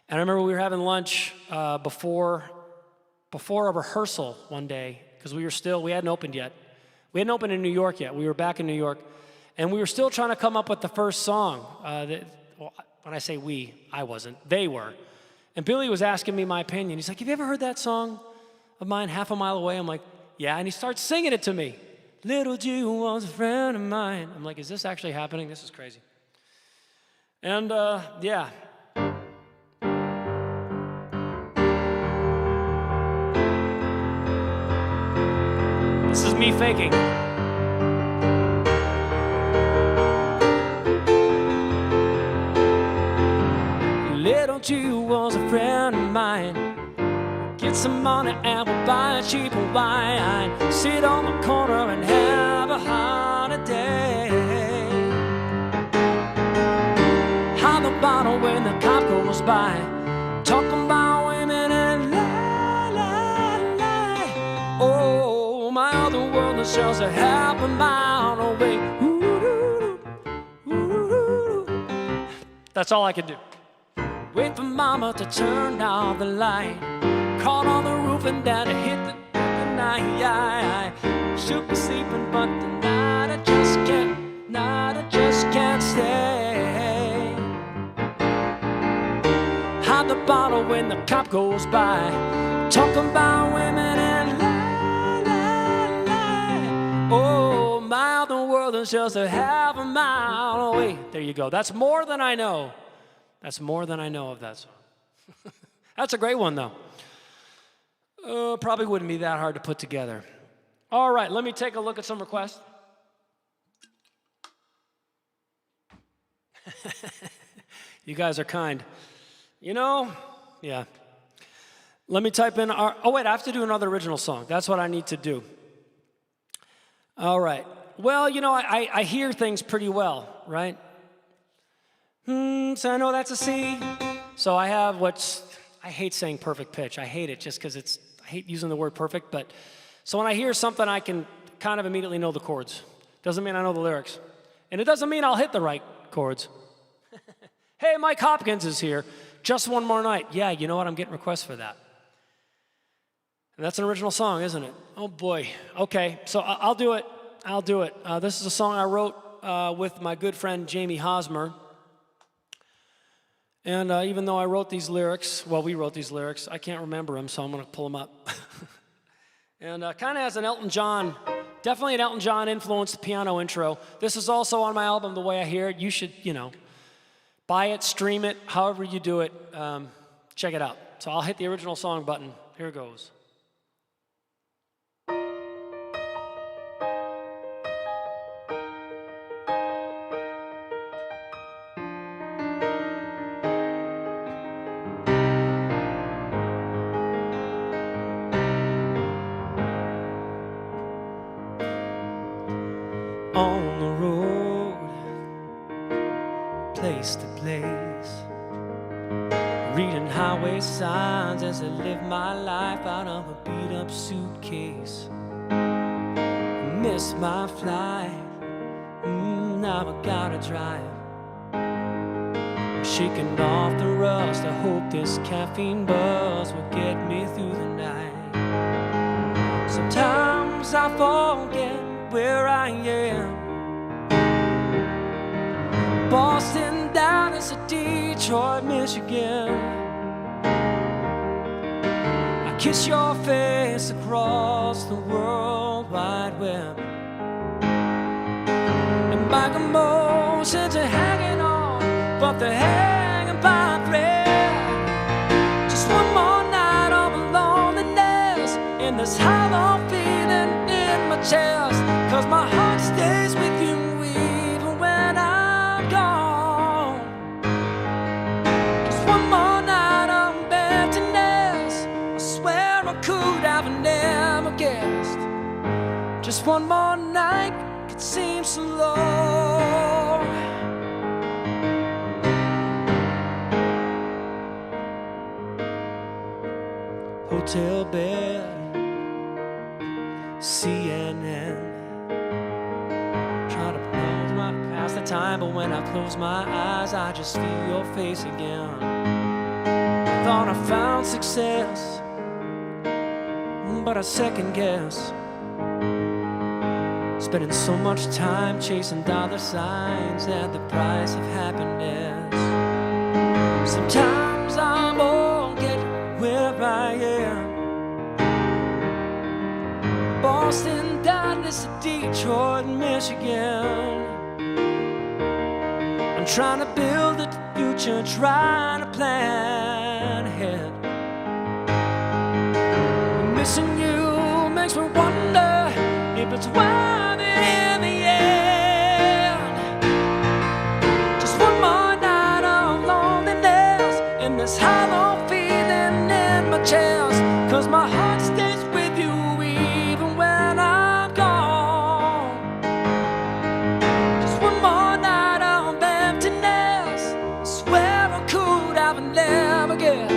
And I remember we were having lunch before a rehearsal one day, because we hadn't opened yet. We hadn't opened in New York yet. We were back in New York. And we were still trying to come up with the first song. When I say we, I wasn't. They were. And Billy was asking me my opinion. He's like, have you ever heard that song of mine, Half a Mile Away? I'm like, yeah. And he starts singing it to me. Little Jew was a friend of mine. I'm like, is this actually happening? This is crazy. And yeah. This is me faking. Little Jew was a friend of mine. Get some money and we'll buy a cheap wine. Sit on the corner and have a holiday. Hide the bottle when the cop goes by. Talking about women and lie, lie, lie. Oh, my other world is just a half a mile away. Ooh, ooh, ooh. That's all I can do. Wait for mama to turn out the light. Caught on the roof and daddy hit the night. Should be sleeping but tonight I just can't stay. Hide the bottle when the cop goes by. Talking about women and lie, lie, lie. Oh, my other world is just a half a mile away. There you go. That's more than I know. That's more than I know of that song. That's a great one, though. Probably wouldn't be that hard to put together. All right, let me take a look at some requests. You guys are kind. You know, yeah. Let me type in our... Oh, wait, I have to do another original song. That's what I need to do. All right. Well, you know, I hear things pretty well, right? So I know that's a C. So I have I hate saying perfect pitch. I hate it just because I hate using the word perfect, but so when I hear something, I can kind of immediately know the chords. Doesn't mean I know the lyrics. And it doesn't mean I'll hit the right chords. Hey, Mike Hopkins is here. Just One More Night. Yeah, you know what? I'm getting requests for that. And that's an original song, isn't it? Oh, boy. Okay, so I'll do it. I'll do it. This is a song I wrote with my good friend Jamie Hosmer. And even though I wrote these lyrics, we wrote these lyrics, I can't remember them, so I'm going to pull them up. And kind of has an Elton John, definitely an Elton John influenced piano intro. This is also on my album, The Way I Hear It. You should, buy it, stream it, however you do it. Check it out. So I'll hit the original song button. Here it goes. On the road, place to place, reading highway signs as I live my life out of a beat-up suitcase. Miss my flight, now I gotta drive. I'm shaking off the rust, I hope this caffeine buzz will get me through the night. Sometimes I forget where I am. Boston down to Detroit, Michigan. I kiss your face across the World Wide Web. And my emotions are hanging on, but they're hanging by a thread. Just one more night of loneliness in this hollow feeling in my chest. 'Cause my heart stays with you even when I'm gone. Just one more night of emptiness. I swear I could have never guessed. Just one more night could seem so long. Hotel bed, CNN. Trying to pass the time, but when I close my eyes, I just feel your face again. I thought I found success, but I second guess. Spending so much time chasing dollar signs at the price of happiness. Sometimes I won't get where I am. Boston, Dallas, Detroit, Michigan. I'm trying to build a future, trying to plan ahead. Missing you makes me wonder if it's worth it in the end. Just one more night of loneliness in this hollow feeling in my chest. 'Cause my heart stays with you even when I'm gone. Just one more night of emptiness. I swear I could have never guessed.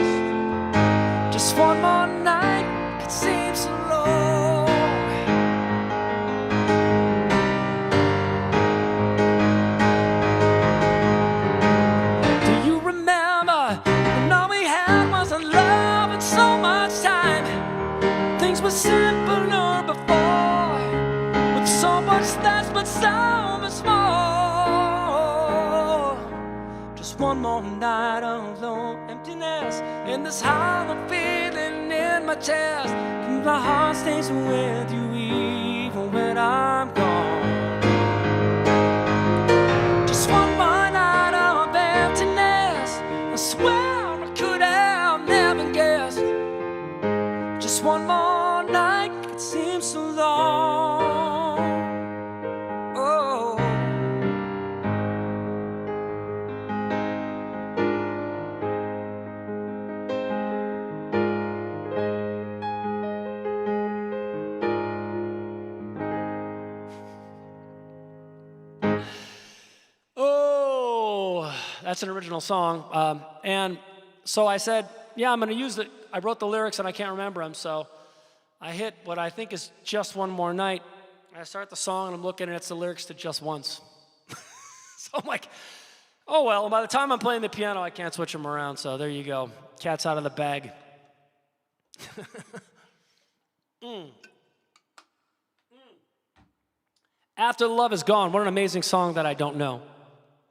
Just one more night could seem so long. Do you remember when all we had was a love and so much time? Things were simpler before, with so much less but so much more. Just one more night of lone emptiness in this hollow feeling in my chest. 'Cause my heart stays with you even when I'm gone. Just one more night of emptiness. I swear I could have never guessed. Just one more night, it seems so long. Oh. Oh, that's an original song. And so I said, yeah, I'm going to use it. I wrote the lyrics and I can't remember them, so I hit what I think is Just One More Night. I start the song and I'm looking and it's the lyrics to Just Once. So I'm like, oh well, by the time I'm playing the piano, I can't switch them around, so there you go. Cat's out of the bag. After the Love Is Gone, what an amazing song that I don't know.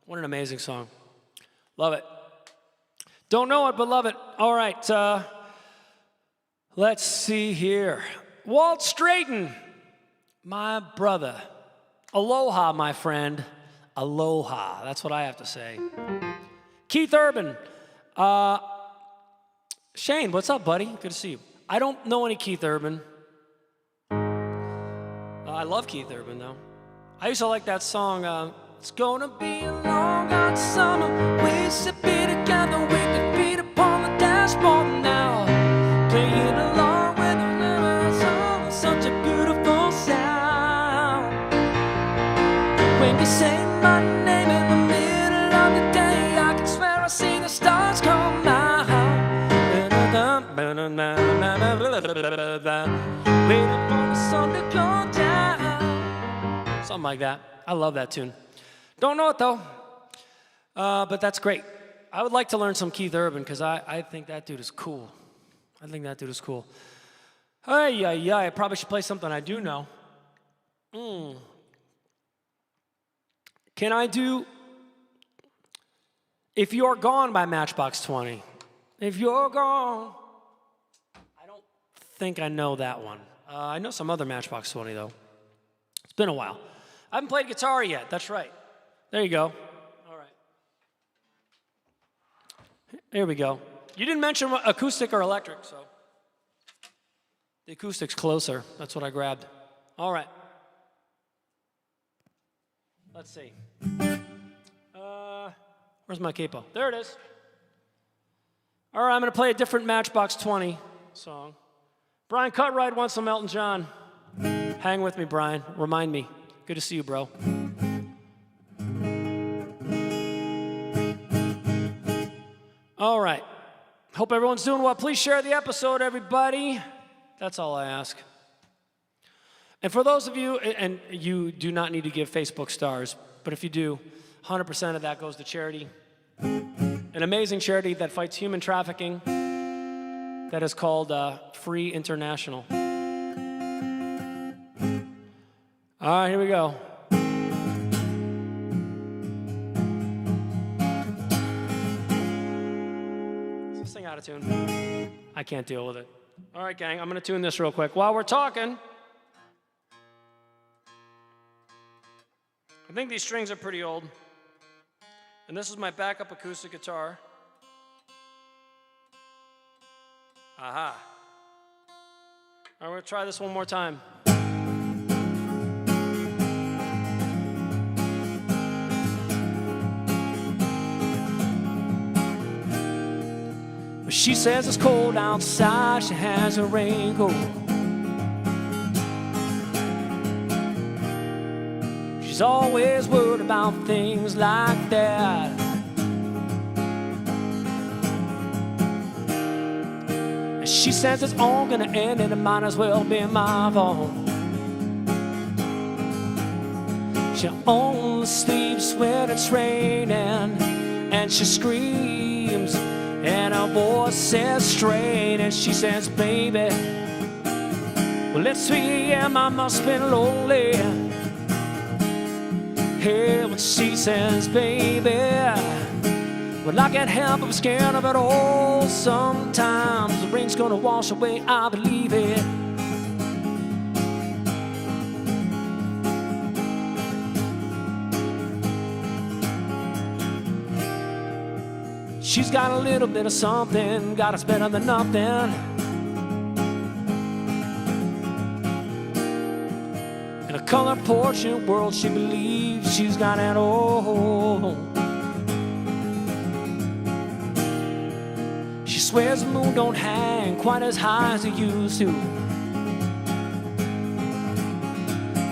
What an amazing song. Love it. Don't know it, but love it. All right, let's see here. Walt Strayton, my brother. Aloha, my friend. Aloha. That's what I have to say. Keith Urban. Shane, what's up, buddy? Good to see you. I don't know any Keith Urban. I love Keith Urban, though. I used to like that song, it's gonna be a long hot summer. We should be together with your feet upon the dashboard now. Playing along with the song, such a beautiful sound. When you say my name in the middle of the day, I can swear I see the stars come out. Waiting for the sun to go down. Something like that. I love that tune. Don't know it though, but that's great. I would like to learn some Keith Urban because I think that dude is cool. I think that dude is cool. Hey, I probably should play something I do know. Can I do If You're Gone by Matchbox 20? If You're Gone. I don't think I know that one. I know some other Matchbox 20 though. It's been a while. I haven't played guitar yet, that's right. There you go. All right. Here we go. You didn't mention acoustic or electric, so. The acoustic's closer. That's what I grabbed. All right. Let's see. Where's my capo? There it is. All right, I'm going to play a different Matchbox 20 song. Brian Cutright wants some Elton John. Hang with me, Brian. Remind me. Good to see you, bro. All right. Hope everyone's doing well. Please share the episode, everybody. That's all I ask. And for those of you, and you do not need to give Facebook stars, but if you do, 100% of that goes to charity. An amazing charity that fights human trafficking that is called Free International. All right, here we go. Let's sing out of tune. I can't deal with it. All right, gang, I'm going to tune this real quick. While we're talking, I think these strings are pretty old. And this is my backup acoustic guitar. Aha. All right, we're going to try this one more time. She says it's cold outside, she has a raincoat. She's always worried about things like that. She says it's all gonna end and it might as well be my fault. She only sleeps when it's raining, and she screams, and her voice says straight, and she says, baby, well, it's 3 a.m., I must be lonely. Hear what she says, baby, well, I can't help but be scared of it all. Sometimes the rain's gonna wash away, I believe it. She's got a little bit of something, got us better than nothing. In a color portrait world, she believes she's got it all. She swears the moon don't hang quite as high as it used to.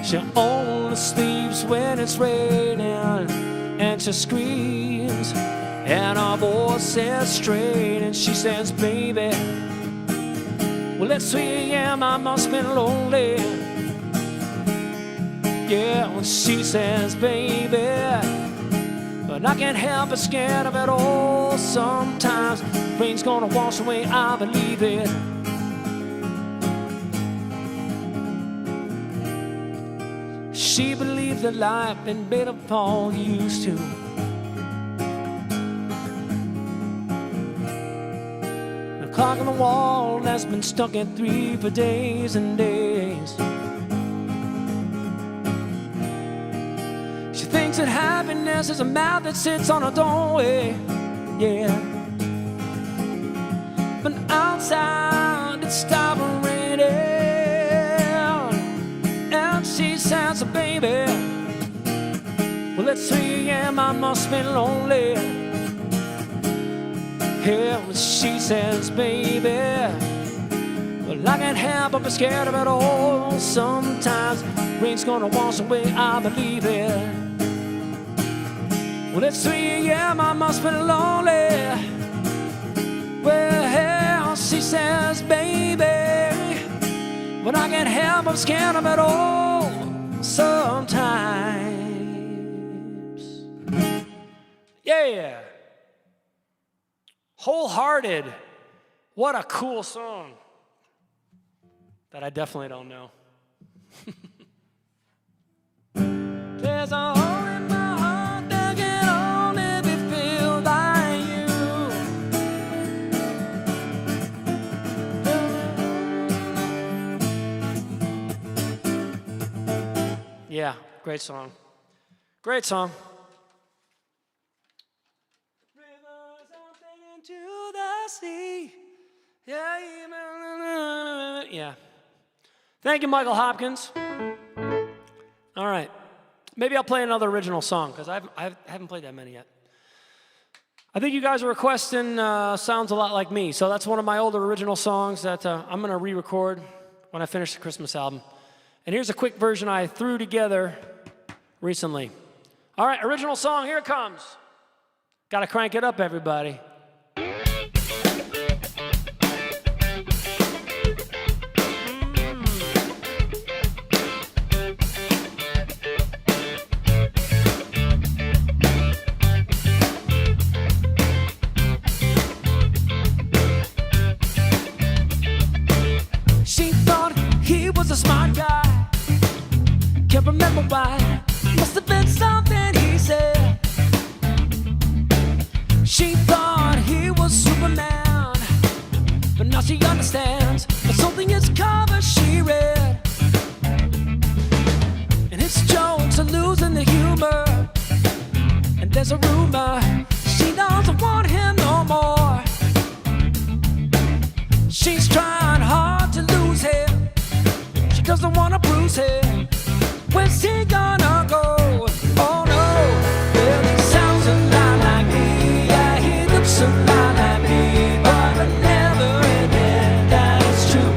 She only sleeps when it's raining, and she screams, and her voice says straight, and she says, baby, well, it's 3 a.m., I must be lonely. Yeah, when she says, baby, but I can't help but scared of it all. Sometimes rain's gonna wash away, I believe it. She believes that life ain't better Paul used to. Clock on the wall that's been stuck at 3 for days and days. She thinks that happiness is a mouth that sits on a doorway, yeah. But outside it's stopped raining, and she says, baby, well, it's 3 a.m., I must be lonely. Hear what she says, baby, well, I can't help but be scared of it all. Sometimes rain's gonna wash away, I believe it. Well, it's 3 a.m., I must be lonely. Well, she says, baby, but I can't help but be scared of it all. Sometimes, yeah. Wholehearted. What a cool song that I definitely don't know. There's a hole in my heart that can only be filled by you. Yeah, great song. Great song. To the sea. Yeah. Thank you, Michael Hopkins. All right. Maybe I'll play another original song, because I haven't played that many yet. I think you guys are requesting Sounds a Lot Like Me, so that's one of my older original songs that I'm going to re-record when I finish the Christmas album. And here's a quick version I threw together recently. All right, original song, here it comes. Got to crank it up, everybody. was a smart guy. Can't remember why. Must have been something he said. She thought he was Superman, but now she understands that something is covered, she read. And his jokes are losing the humor. And there's a rumor she doesn't want him no more. She's trying hard to lose him. She doesn't want to bruise him. Where's he gonna go? Oh no. Well, he sounds a lot like me. Yeah, he looks a lot like me. But I never admit that it's true.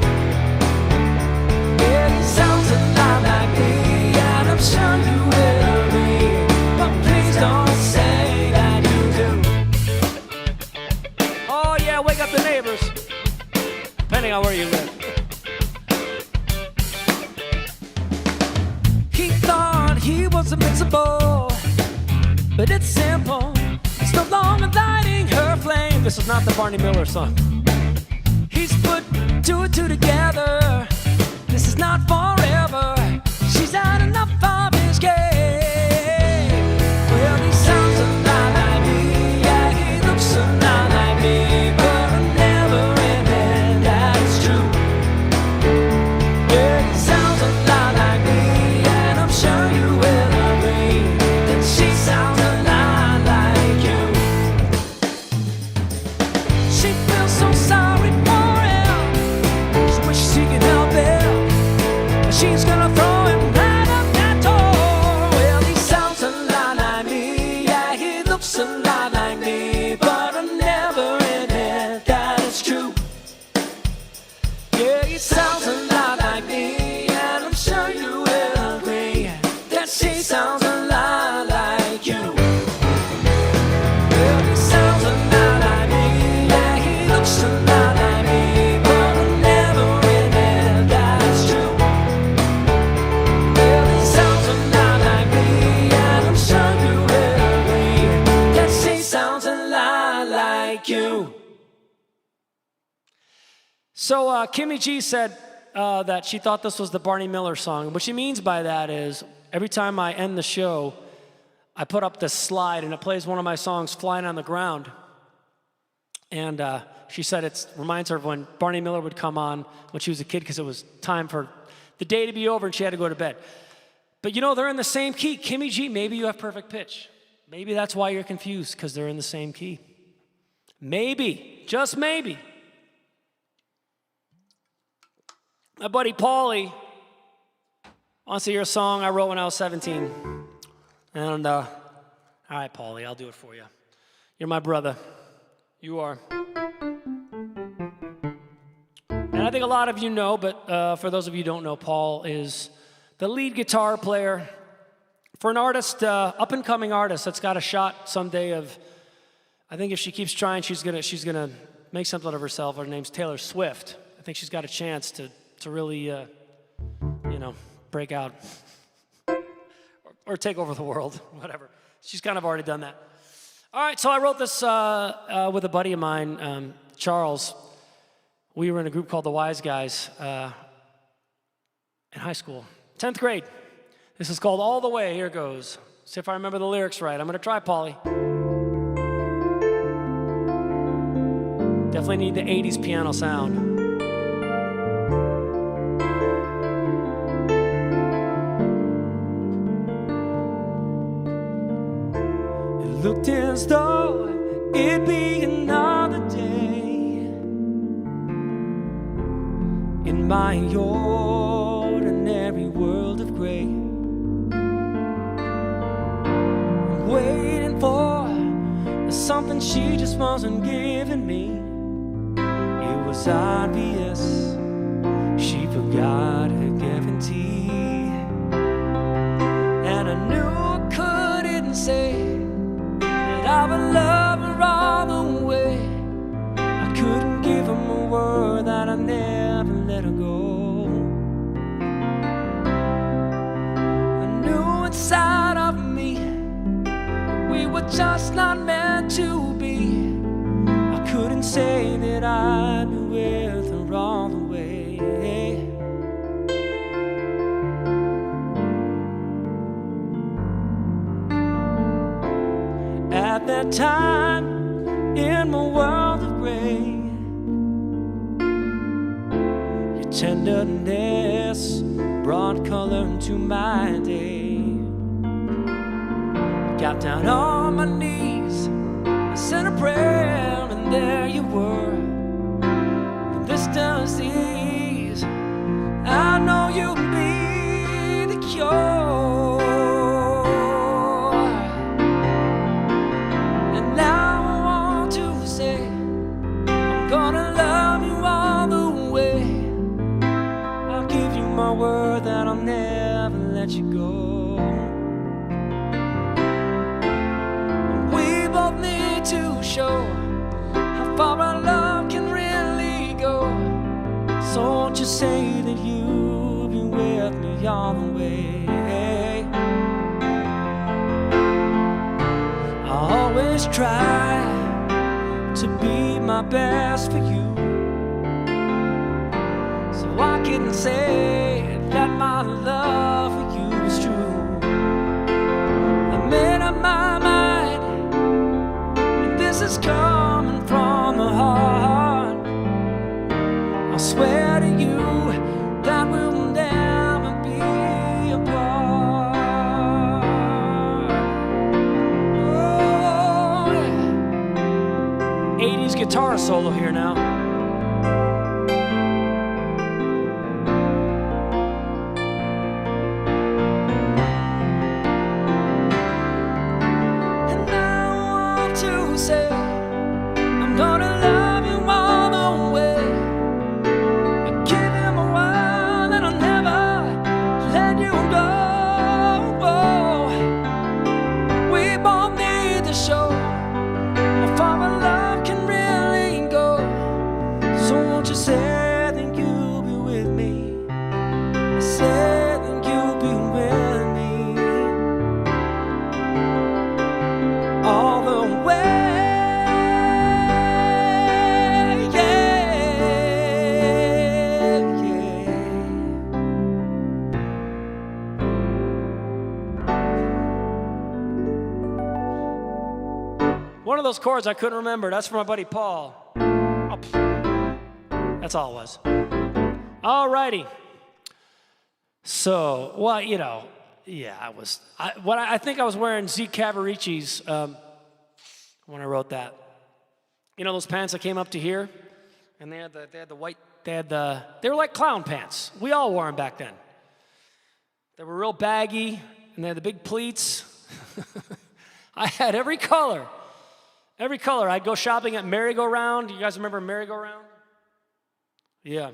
Yeah, he sounds a lot like me. And I'm sure you will agree. But please don't say that you do. Oh yeah, wake up the neighbors. Depending on where you live. He thought he was invincible, but it's simple. It's no longer lighting her flame. This is not the Barney Miller song. He's put two and two together. This is not forever. She's had enough of his game. Well, he sounds a lot like me. Yeah, he looks a lot like me. But I never admit that it's true. Yeah, he sounds a lot like me. And I'm sure you will agree that she sounds a lot like you. She feels so sorry for him. She wishes she could help him. She's gonna throw him right up that door. Well, he sounds a lot like me. Yeah, he looks a lot like me. But I never admit that it's true. Yeah, he sounds a lot like me. And I'm sure you will agree that she sounds a lot like you. Well, he sounds a lot like me. Yeah, he looks a lot like me. But I never admit that it's true. Well, he sounds a lot like me. And I'm sure you will agree that she sounds a lot like you. So Kimmy G said that she thought this was the Barney Miller song. What she means by that is every time I end the show, I put up this slide and it plays one of my songs, Flying on the Ground. And she said it reminds her of when Barney Miller would come on when she was a kid because it was time for the day to be over and she had to go to bed. But you know, they're in the same key. Kimmy G, maybe you have perfect pitch. Maybe that's why you're confused, because they're in the same key. Maybe, just maybe. My buddy Paulie wants to hear a song I wrote when I was 17. And, all right, Paulie, I'll do it for you. You're my brother. You are. And I think a lot of you know, but for those of you who don't know, Paul is the lead guitar player for an artist, up-and-coming artist that's got a shot someday of, I think if she keeps trying, she's gonna make something of herself. Her name's Taylor Swift. I think she's got a chance to really, break out or take over the world, whatever. She's kind of already done that. All right, so I wrote this with a buddy of mine, Charles. We were in a group called the Wise Guys in high school, 10th grade. This is called All the Way. Here it goes. See if I remember the lyrics right. I'm going to try, Paulie. Definitely need the 80s piano sound. It looked as though it'd be another day in my ordinary world of gray. I'm waiting for something she just wasn't giving me. It was obvious she forgot her guarantee, and I knew I couldn't say that I would love her all the way. I couldn't give him a word that I never let her go. I knew inside of me that we were just not meant to be. I couldn't say that I knew with her all the way. at that time in my world of gray. Your tenderness brought color to my day. Got down on my knees, I said a prayer, and there you were. The distance ease, I know you'll be the cure. And now I want to say, I'm gonna love you all the way. I'll give you my word that I'll never let you go. We both need to show how far our love can really go. So won't you say that you'll be with me all the way? I always try to be my best for you, so I can say that my love for you is true. I made up my mind, and this is coming from the heart. I swear to you that we'll never be apart. Oh, yeah. 80s guitar solo here now. And now I want to say, I'm gonna love you all the way. Give him a word that I'll never let you go. We both need to show how far our love can really go. So won't you say that you'll be with me? I said that you'll be with me all the way. One of those chords I couldn't remember. That's from my buddy Paul. Oh, that's all it was. All righty. So, well, you know, yeah, I think I was wearing Zeke Cavaricci's when I wrote that. You know those pants that came up to here, and they had the white. They were like clown pants. We all wore them back then. They were real baggy, and they had the big pleats. I had every color. Every color. I'd go shopping at Merry-Go-Round. You guys remember Merry-Go-Round? Yeah.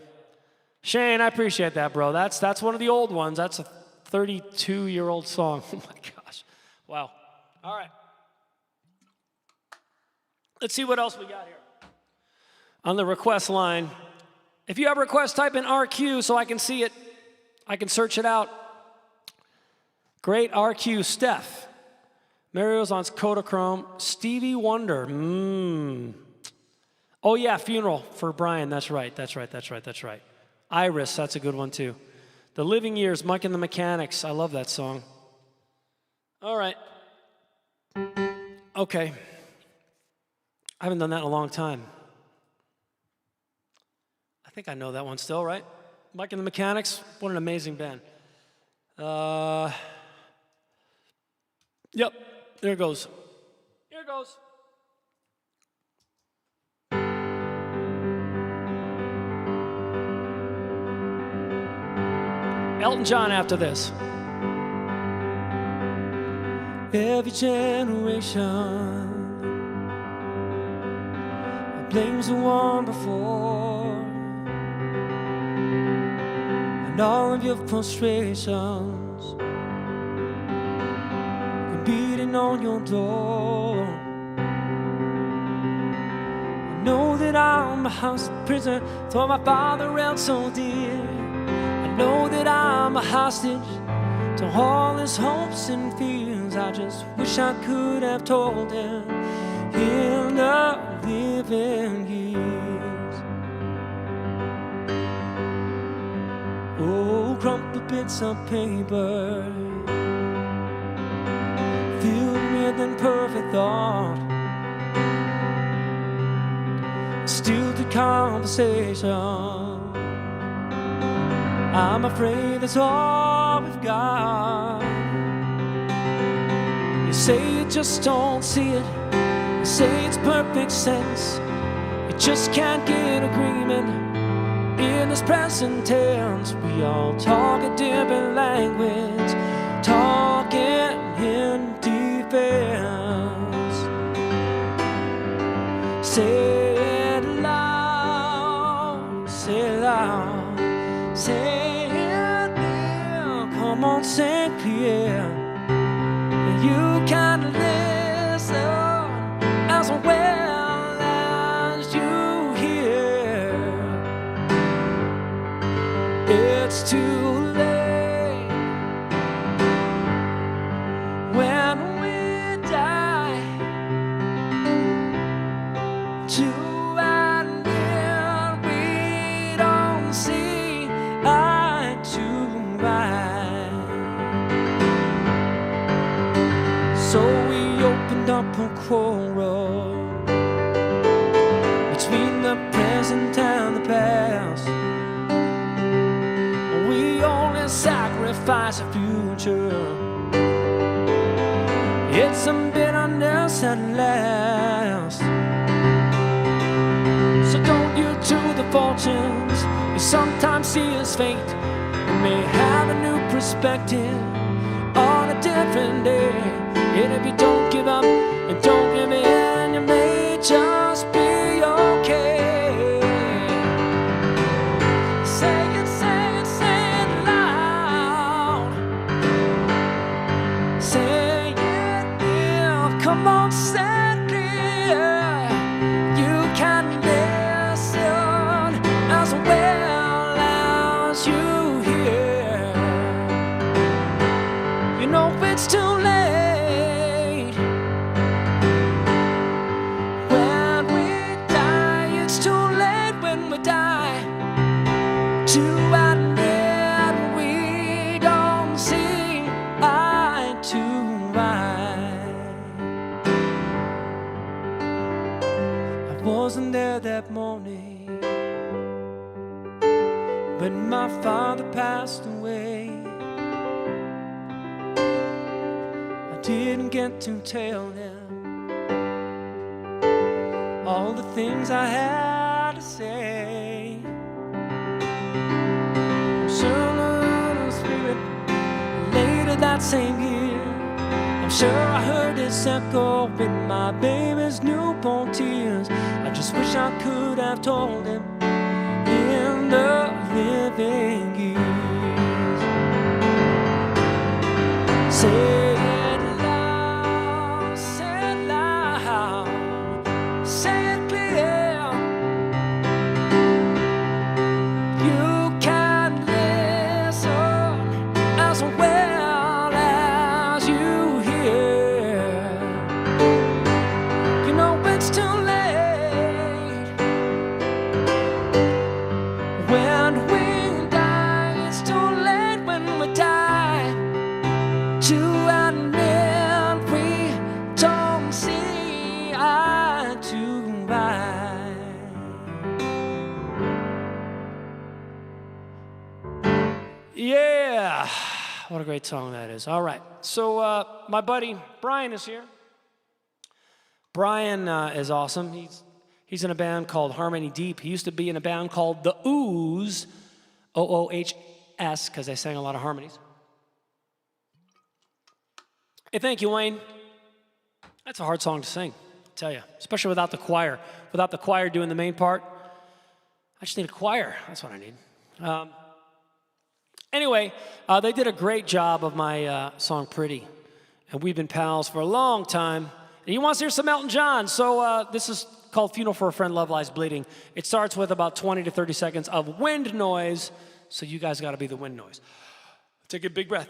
Shane, I appreciate that, bro. That's one of the old ones. That's a 32-year-old song. Oh, my gosh. Wow. All right. Let's see what else we got here. On the request line, if you have a request, type in RQ so I can see it. I can search it out. Great RQ, Steph. Mario's on Kodachrome. Stevie Wonder. Oh, yeah, Funeral for Brian. That's right. Iris, that's a good one, too. The Living Years, Mike and the Mechanics. I love that song. All right. Okay. I haven't done that in a long time. I think I know that one still, right? Mike and the Mechanics. What an amazing band. Yep. There it goes. Here it goes. Elton John after this. Every generation blames the one before, and all of your frustrations beating on your door. I know that I'm a house prisoner for my father held so dear. I know that I'm a hostage to all his hopes and fears. I just wish I could have told him in the living years. Oh, crumpled bits of paper fill me within perfect thought. Still the conversation. I'm afraid that's all we've got. You say you just don't see it. You say it's perfect sense. You just can't get agreement. In this present tense, we all talk a different language, talking in defense. Say it loud, say it loud, say it clear. Come on, say it clear. You can listen as well as you hear. It's too late when we die to admit we don't see eye to eye. So we opened up a quarrel between the present and the past. We only sacrifice the future. It's some bitterness at last. So don't you to the fortunes you sometimes see as fate. You may have a new perspective on a different day. And if you don't give up and don't give in, you may just be okay. Say it, say it, say it loud. Say it clear. Come on, say it clear. You can listen as well as you hear. You know it's too late. To admit we don't see eye to eye. I wasn't there that morning when my father passed away. I didn't get to tell him all the things I had to say. Spirit later that same year, I'm sure I heard his echo in my baby's newborn tears. I just wish I could have told him in the living years. Say it loud, say it loud, say it clear. You can listen as well as you hear. You know it's too late when we die. It's too late when we die to admit we don't see eye to eye. Yeah, what a great song that is. All right, so my buddy Brian is here. Brian is awesome. He's in a band called Harmony Deep. He used to be in a band called The Oohs, OOHS, because they sang a lot of harmonies. Hey, thank you, Wayne. That's a hard song to sing, I tell you, especially without the choir. Without the choir doing the main part, I just need a choir. That's what I need. Anyway, they did a great job of my song Pretty, and we've been pals for a long time. And he wants to hear some Elton John, so this is called Funeral for a Friend, Love Lies Bleeding. It starts with about 20 to 30 seconds of wind noise, so you guys got to be the wind noise. Take a big breath.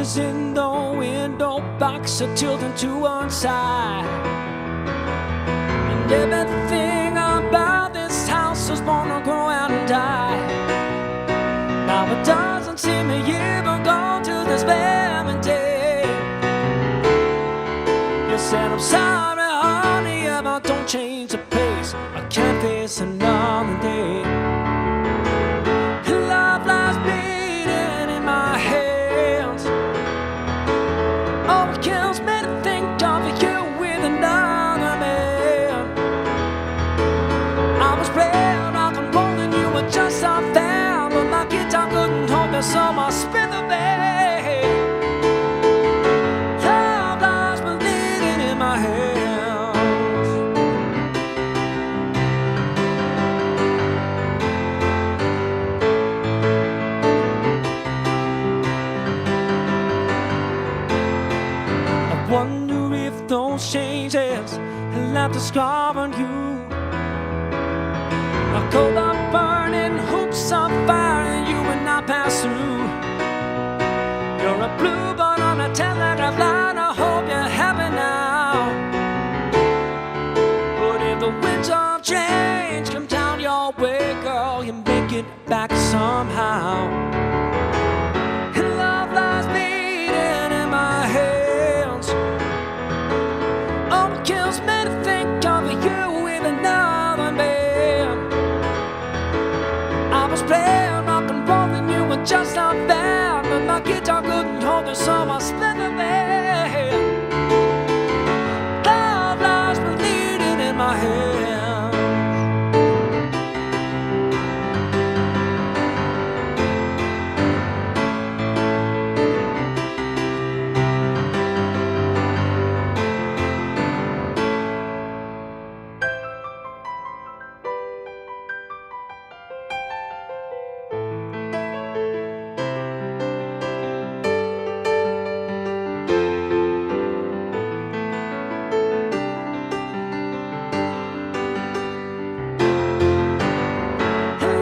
roses in the window box are tilting to one side. And everything about this house was born to grow and die. Now it doesn't seem to even go to this very day. You said, I'm sorry, honey, but don't change the pace. I can't face another day. Love lies beating in my hands. Oh, it kills me to think of you with another man. I was playing rock and roll and you were just a fan, but my guitar couldn't hold me, so I spin the band. Love lies bleeding in my hands. Wonder if those changes have left a scar on you. I cold up burning hoops of fire and you and I pass through. You're a bluebird on a telegraph line, I hope you're happy now. But if the winds of change come down your way, girl, you make it back somehow. And love lies bleeding in my hands. Oh, it kills me to think of you with another man. I was playing rock and roll and you were just a fan, but my guitar couldn't hold it, so I split the band. Love lies bleeding in my hands.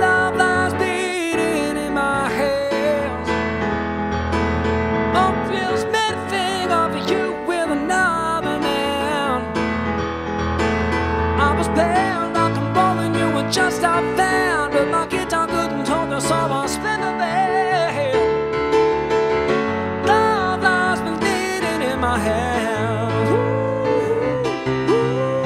Love lies beating in my hands. Oh, feels me to think of you with another man. I was playing rock and roll and you were just a fan, but my guitar couldn't hold the, so I split the band. Love lies bleeding in my hands. Ooh, ooh, ooh,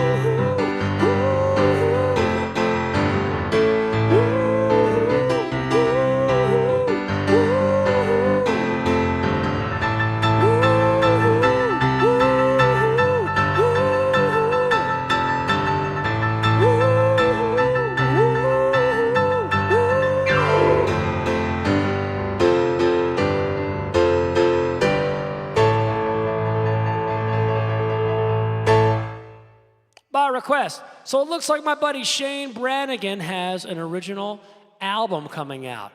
by request. So it looks like my buddy Shane Brannigan has an original album coming out.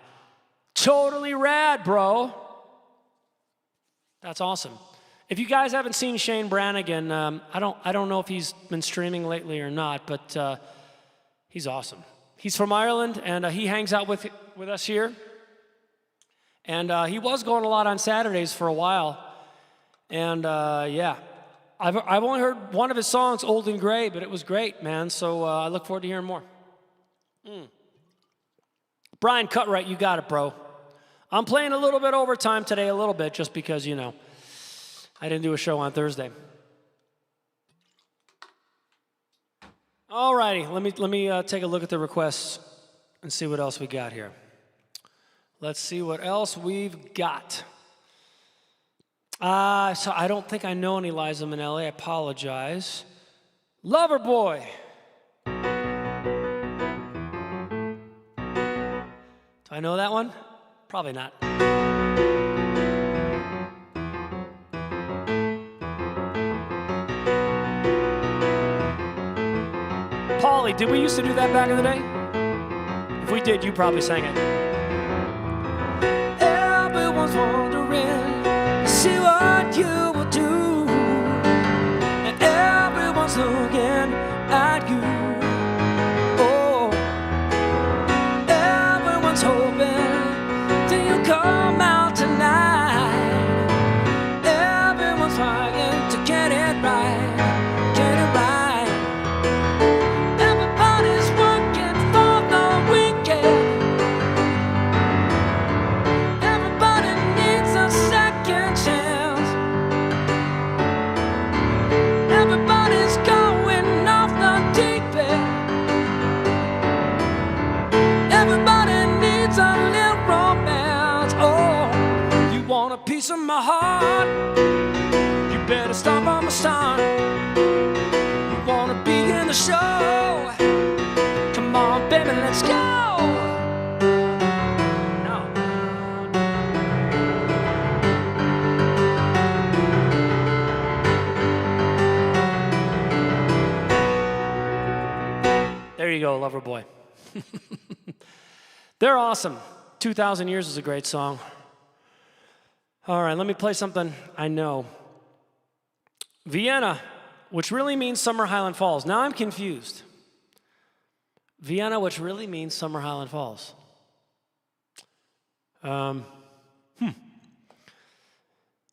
Totally rad, bro. That's awesome. If you guys haven't seen Shane Brannigan, I don't know if he's been streaming lately or not, but he's awesome. He's from Ireland, and he hangs out with us here. And he was going a lot on Saturdays for a while. And yeah, I've only heard one of his songs, Old and Gray, but it was great, man. So I look forward to hearing more. Brian Cutright, you got it, bro. I'm playing a little bit overtime today, a little bit, just because, you know, I didn't do a show on Thursday. All righty, let me take a look at the requests and see what else we got here. Let's see what else we've got. So I don't think I know any Liza Minnelli. I apologize. Loverboy. Do I know that one? Probably not. Paulie, did we used to do that back in the day? If we did, you probably sang it. Everyone's wondering, see what you will do, and everyone's looking at you. Oh, everyone's hoping till you come out tonight. piece of my heart. You better stop on my son. You wanna be in the show? Come on, baby, let's go. No. There you go, Loverboy. They're awesome. 2,000 Years is a great song. All right, let me play something I know. Vienna, which really means Summer Highland Falls. Now I'm confused. Vienna, which really means Summer Highland Falls.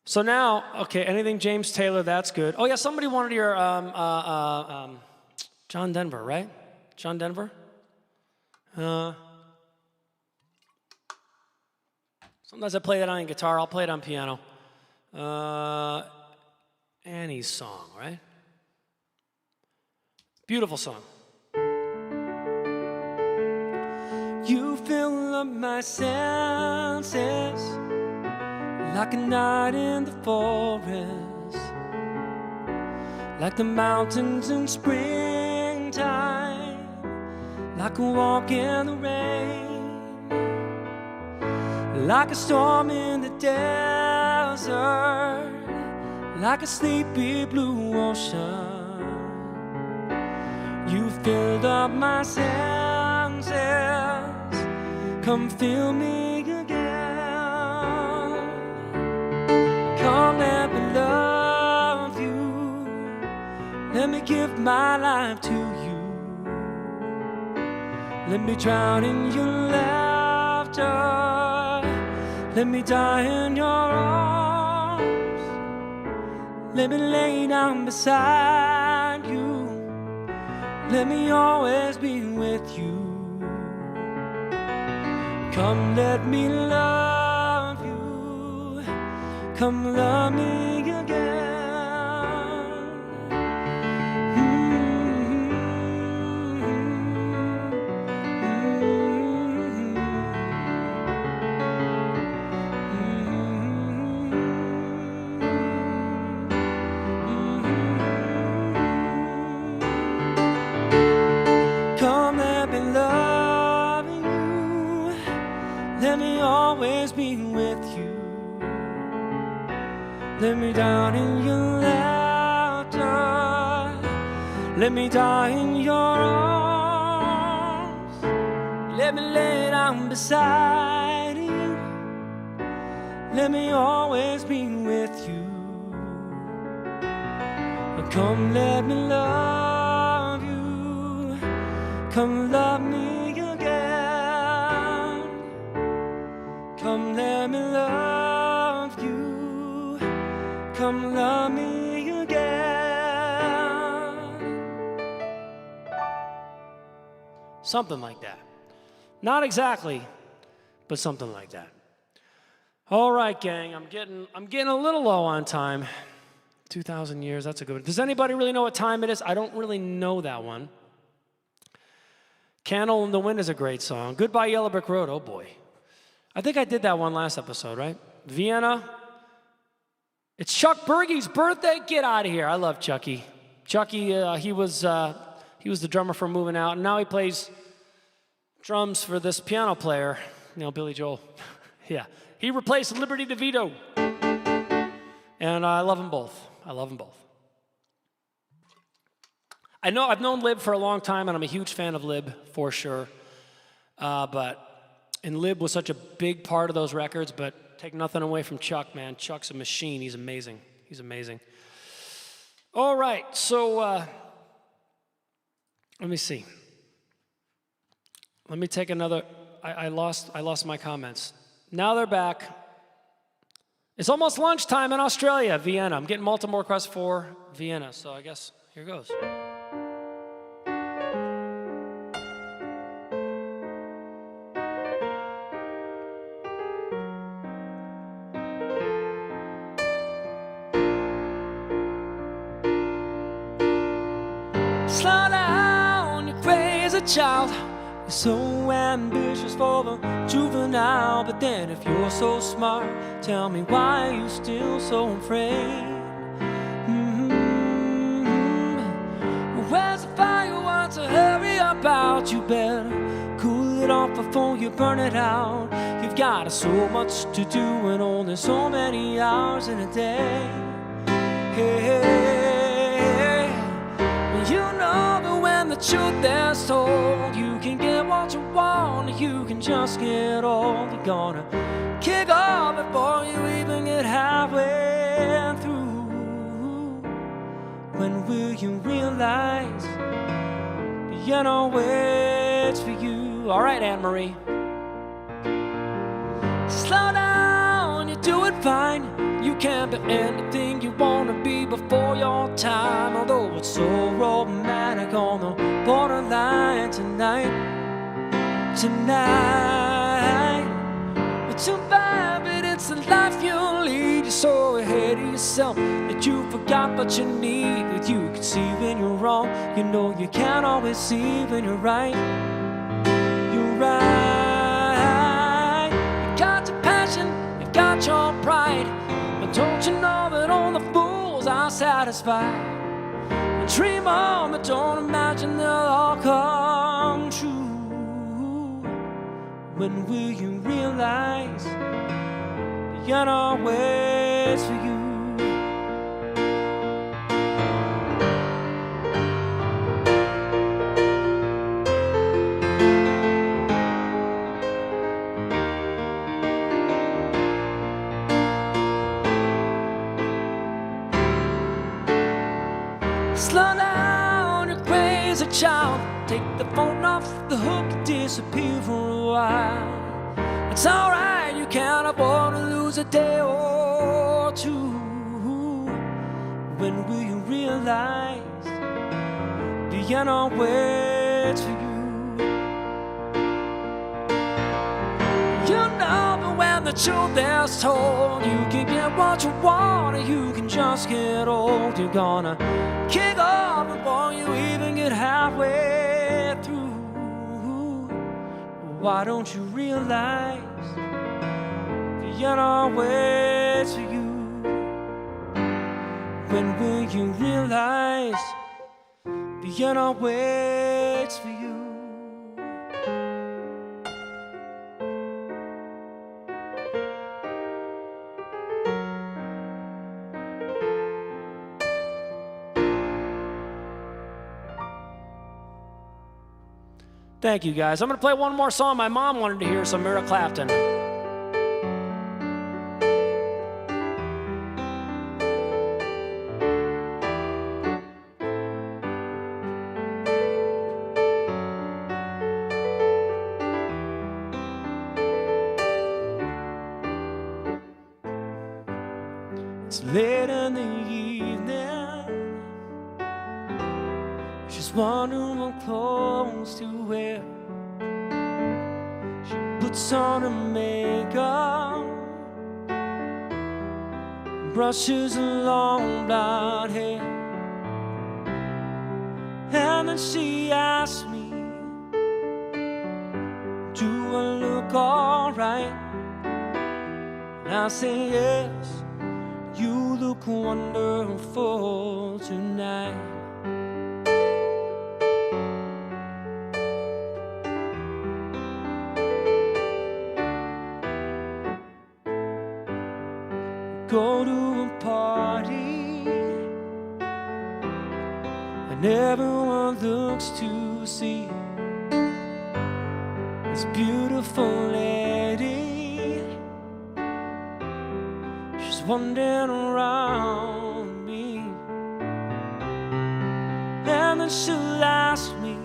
So now, okay, anything James Taylor, that's good. Oh yeah, somebody wanted your John Denver, right? John Denver? Sometimes I play that on guitar, I'll play it on piano. Annie's song, right? Beautiful song. You fill up my senses like a night in the forest, like the mountains in springtime, like a walk in the rain, like a storm in the desert, like a sleepy blue ocean. You filled up my senses, come fill me again. Come let me love you, let me give my life to you. Let me drown in your laughter, let me die in your arms. Let me lay down beside you, let me always be with you. Come let me love you, come love me again. Come let me love you, let me always be with you. Let me down in your laughter, let me die in your arms. Let me lay down beside you, let me always be with you. Come let me love you, come love me again. Come let me love you, come love me again. Something like that. Not exactly, but something like that. All right, gang, I'm getting a little low on time. 2,000 years, that's a good one. Does anybody really know what time it is? I don't really know that one. Candle in the Wind is a great song. Goodbye Yellow Brick Road, oh boy. I think I did that one last episode, right? Vienna. It's Chuck Berge's birthday. Get out of here. I love Chucky. Chucky, he was the drummer for Movin Out, and now he plays drums for this piano player, Billy Joel. Yeah. He replaced Liberty DeVito. And I love them both. I love them both. I know I've known Lib for a long time, and I'm a huge fan of Lib, for sure. And Lib was such a big part of those records, but take nothing away from Chuck, man. Chuck's a machine. He's amazing. He's amazing. All right, so let me see. Let me take another. I lost my comments. Now they're back. It's almost lunchtime in Australia, Vienna. I'm getting multiple requests for Vienna, so I guess here goes. Slow down, you crazy child. You're so ambitious for the juvenile, but then if you're so smart, tell me why are you still so afraid? Where's the fire? Want to hurry about? You better cool it off before you burn it out. You've got so much to do and only so many hours in a day. Hey, you know that when the truth is told, you can get what you want, you can just get old. You're gonna kick off before you even get halfway through. When will you realize the piano waits for you? All right, Anne-Marie. Slow down, you're doing fine. You can be anything you want to be before your time. Although it's so romantic on the borderline tonight. But too bad, but it's the life you lead. You're so ahead of yourself that you forgot what you need. That you can see when you're wrong. You know you can't always see when you're right. You're right. You got your passion, you got your pride. But don't you know that all the fools are satisfied? Dream on, but don't imagine they'll all come true. When will you realize the piano waits for you? Slow down, you crazy child. Take the phone off the hook, disappear for a while. It's alright, you can't afford to lose a day or two. When will you realize the piano waits for you? You know that when the truth is told, you can get what you want or you can just get old. You're gonna kick off before you even get halfway through. Why don't you realize the piano waits for you? When will you realize the piano waits for you? Thank you, guys. I'm going to play one more song. My mom wanted to hear some Eric Clapton. It's late in the evening. She's wondering what clothes to wear. She puts on her makeup, brushes her long blonde hair, and then she asks me, do I look alright? And I say yes, you look wonderful tonight. Go to a party and everyone looks to see this beautiful lady. She's wandering around me, and then she'll ask me,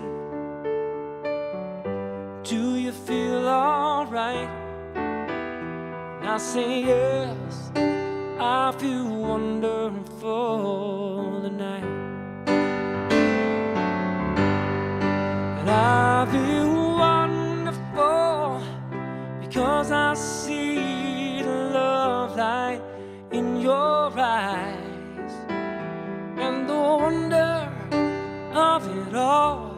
do you feel alright? And I say yes, I feel wonderful tonight. And I feel wonderful because I see the love light in your eyes. And the wonder of it all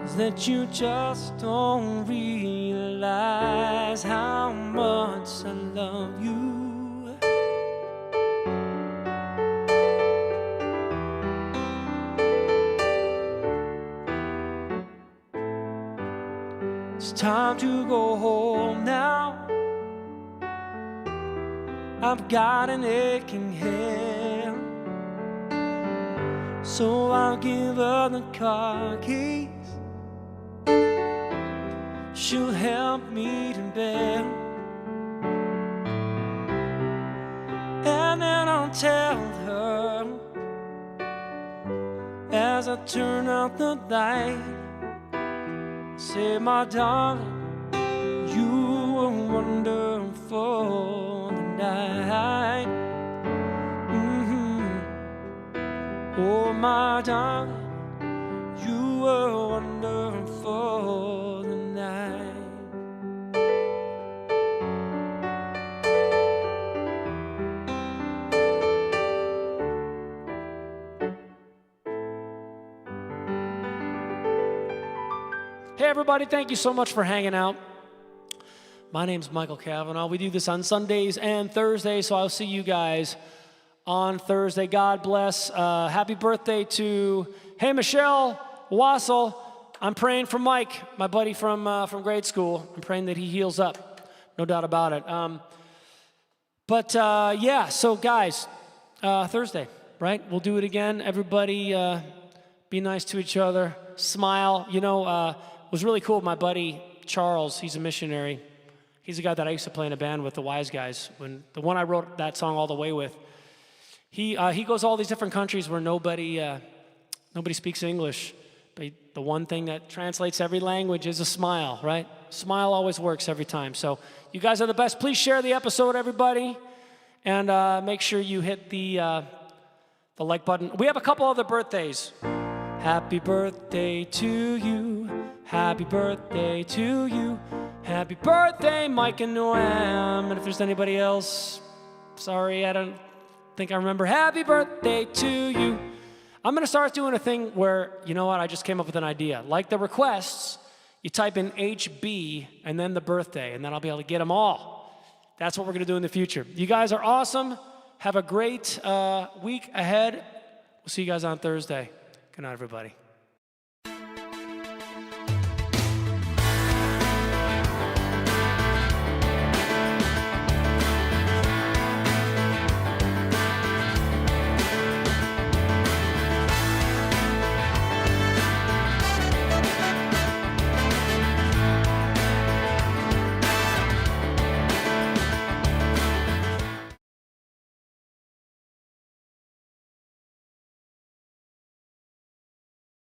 is that you just don't realize how much I love you. It's time to go home now. I've got an aching head, so I'll give her the car keys. She'll help me to bed, and then I'll tell her as I turn out the light, say, my darling, you were wonderful tonight. Oh, my darling, you were wonderful tonight. Hey, everybody, thank you so much for hanging out. My name's Michael Cavanaugh. We do this on Sundays and Thursdays, so I'll see you guys on Thursday. God bless. Happy birthday to, hey, Michelle Wassel. I'm praying for Mike, my buddy from grade school. I'm praying that he heals up, no doubt about it. Yeah, so guys, Thursday, right? We'll do it again. Everybody be nice to each other, smile. You know, it was really cool. My buddy Charles, he's a missionary. He's the guy that I used to play in a band with, the Wise Guys, when the one I wrote that song All the Way with. He goes all these different countries where nobody speaks English. But the one thing that translates every language is a smile, right? Smile always works every time. So you guys are the best. Please share the episode, everybody, and make sure you hit the like button. We have a couple other birthdays. Happy birthday to you. Happy birthday to you. Happy birthday, Mike and Noam. And if there's anybody else, sorry, I don't think I remember. Happy birthday to you. I'm going to start doing a thing where, you know what, I just came up with an idea. Like the requests, you type in HB and then the birthday, and then I'll be able to get them all. That's what we're going to do in the future. You guys are awesome. Have a great week ahead. We'll see you guys on Thursday. Good night, everybody.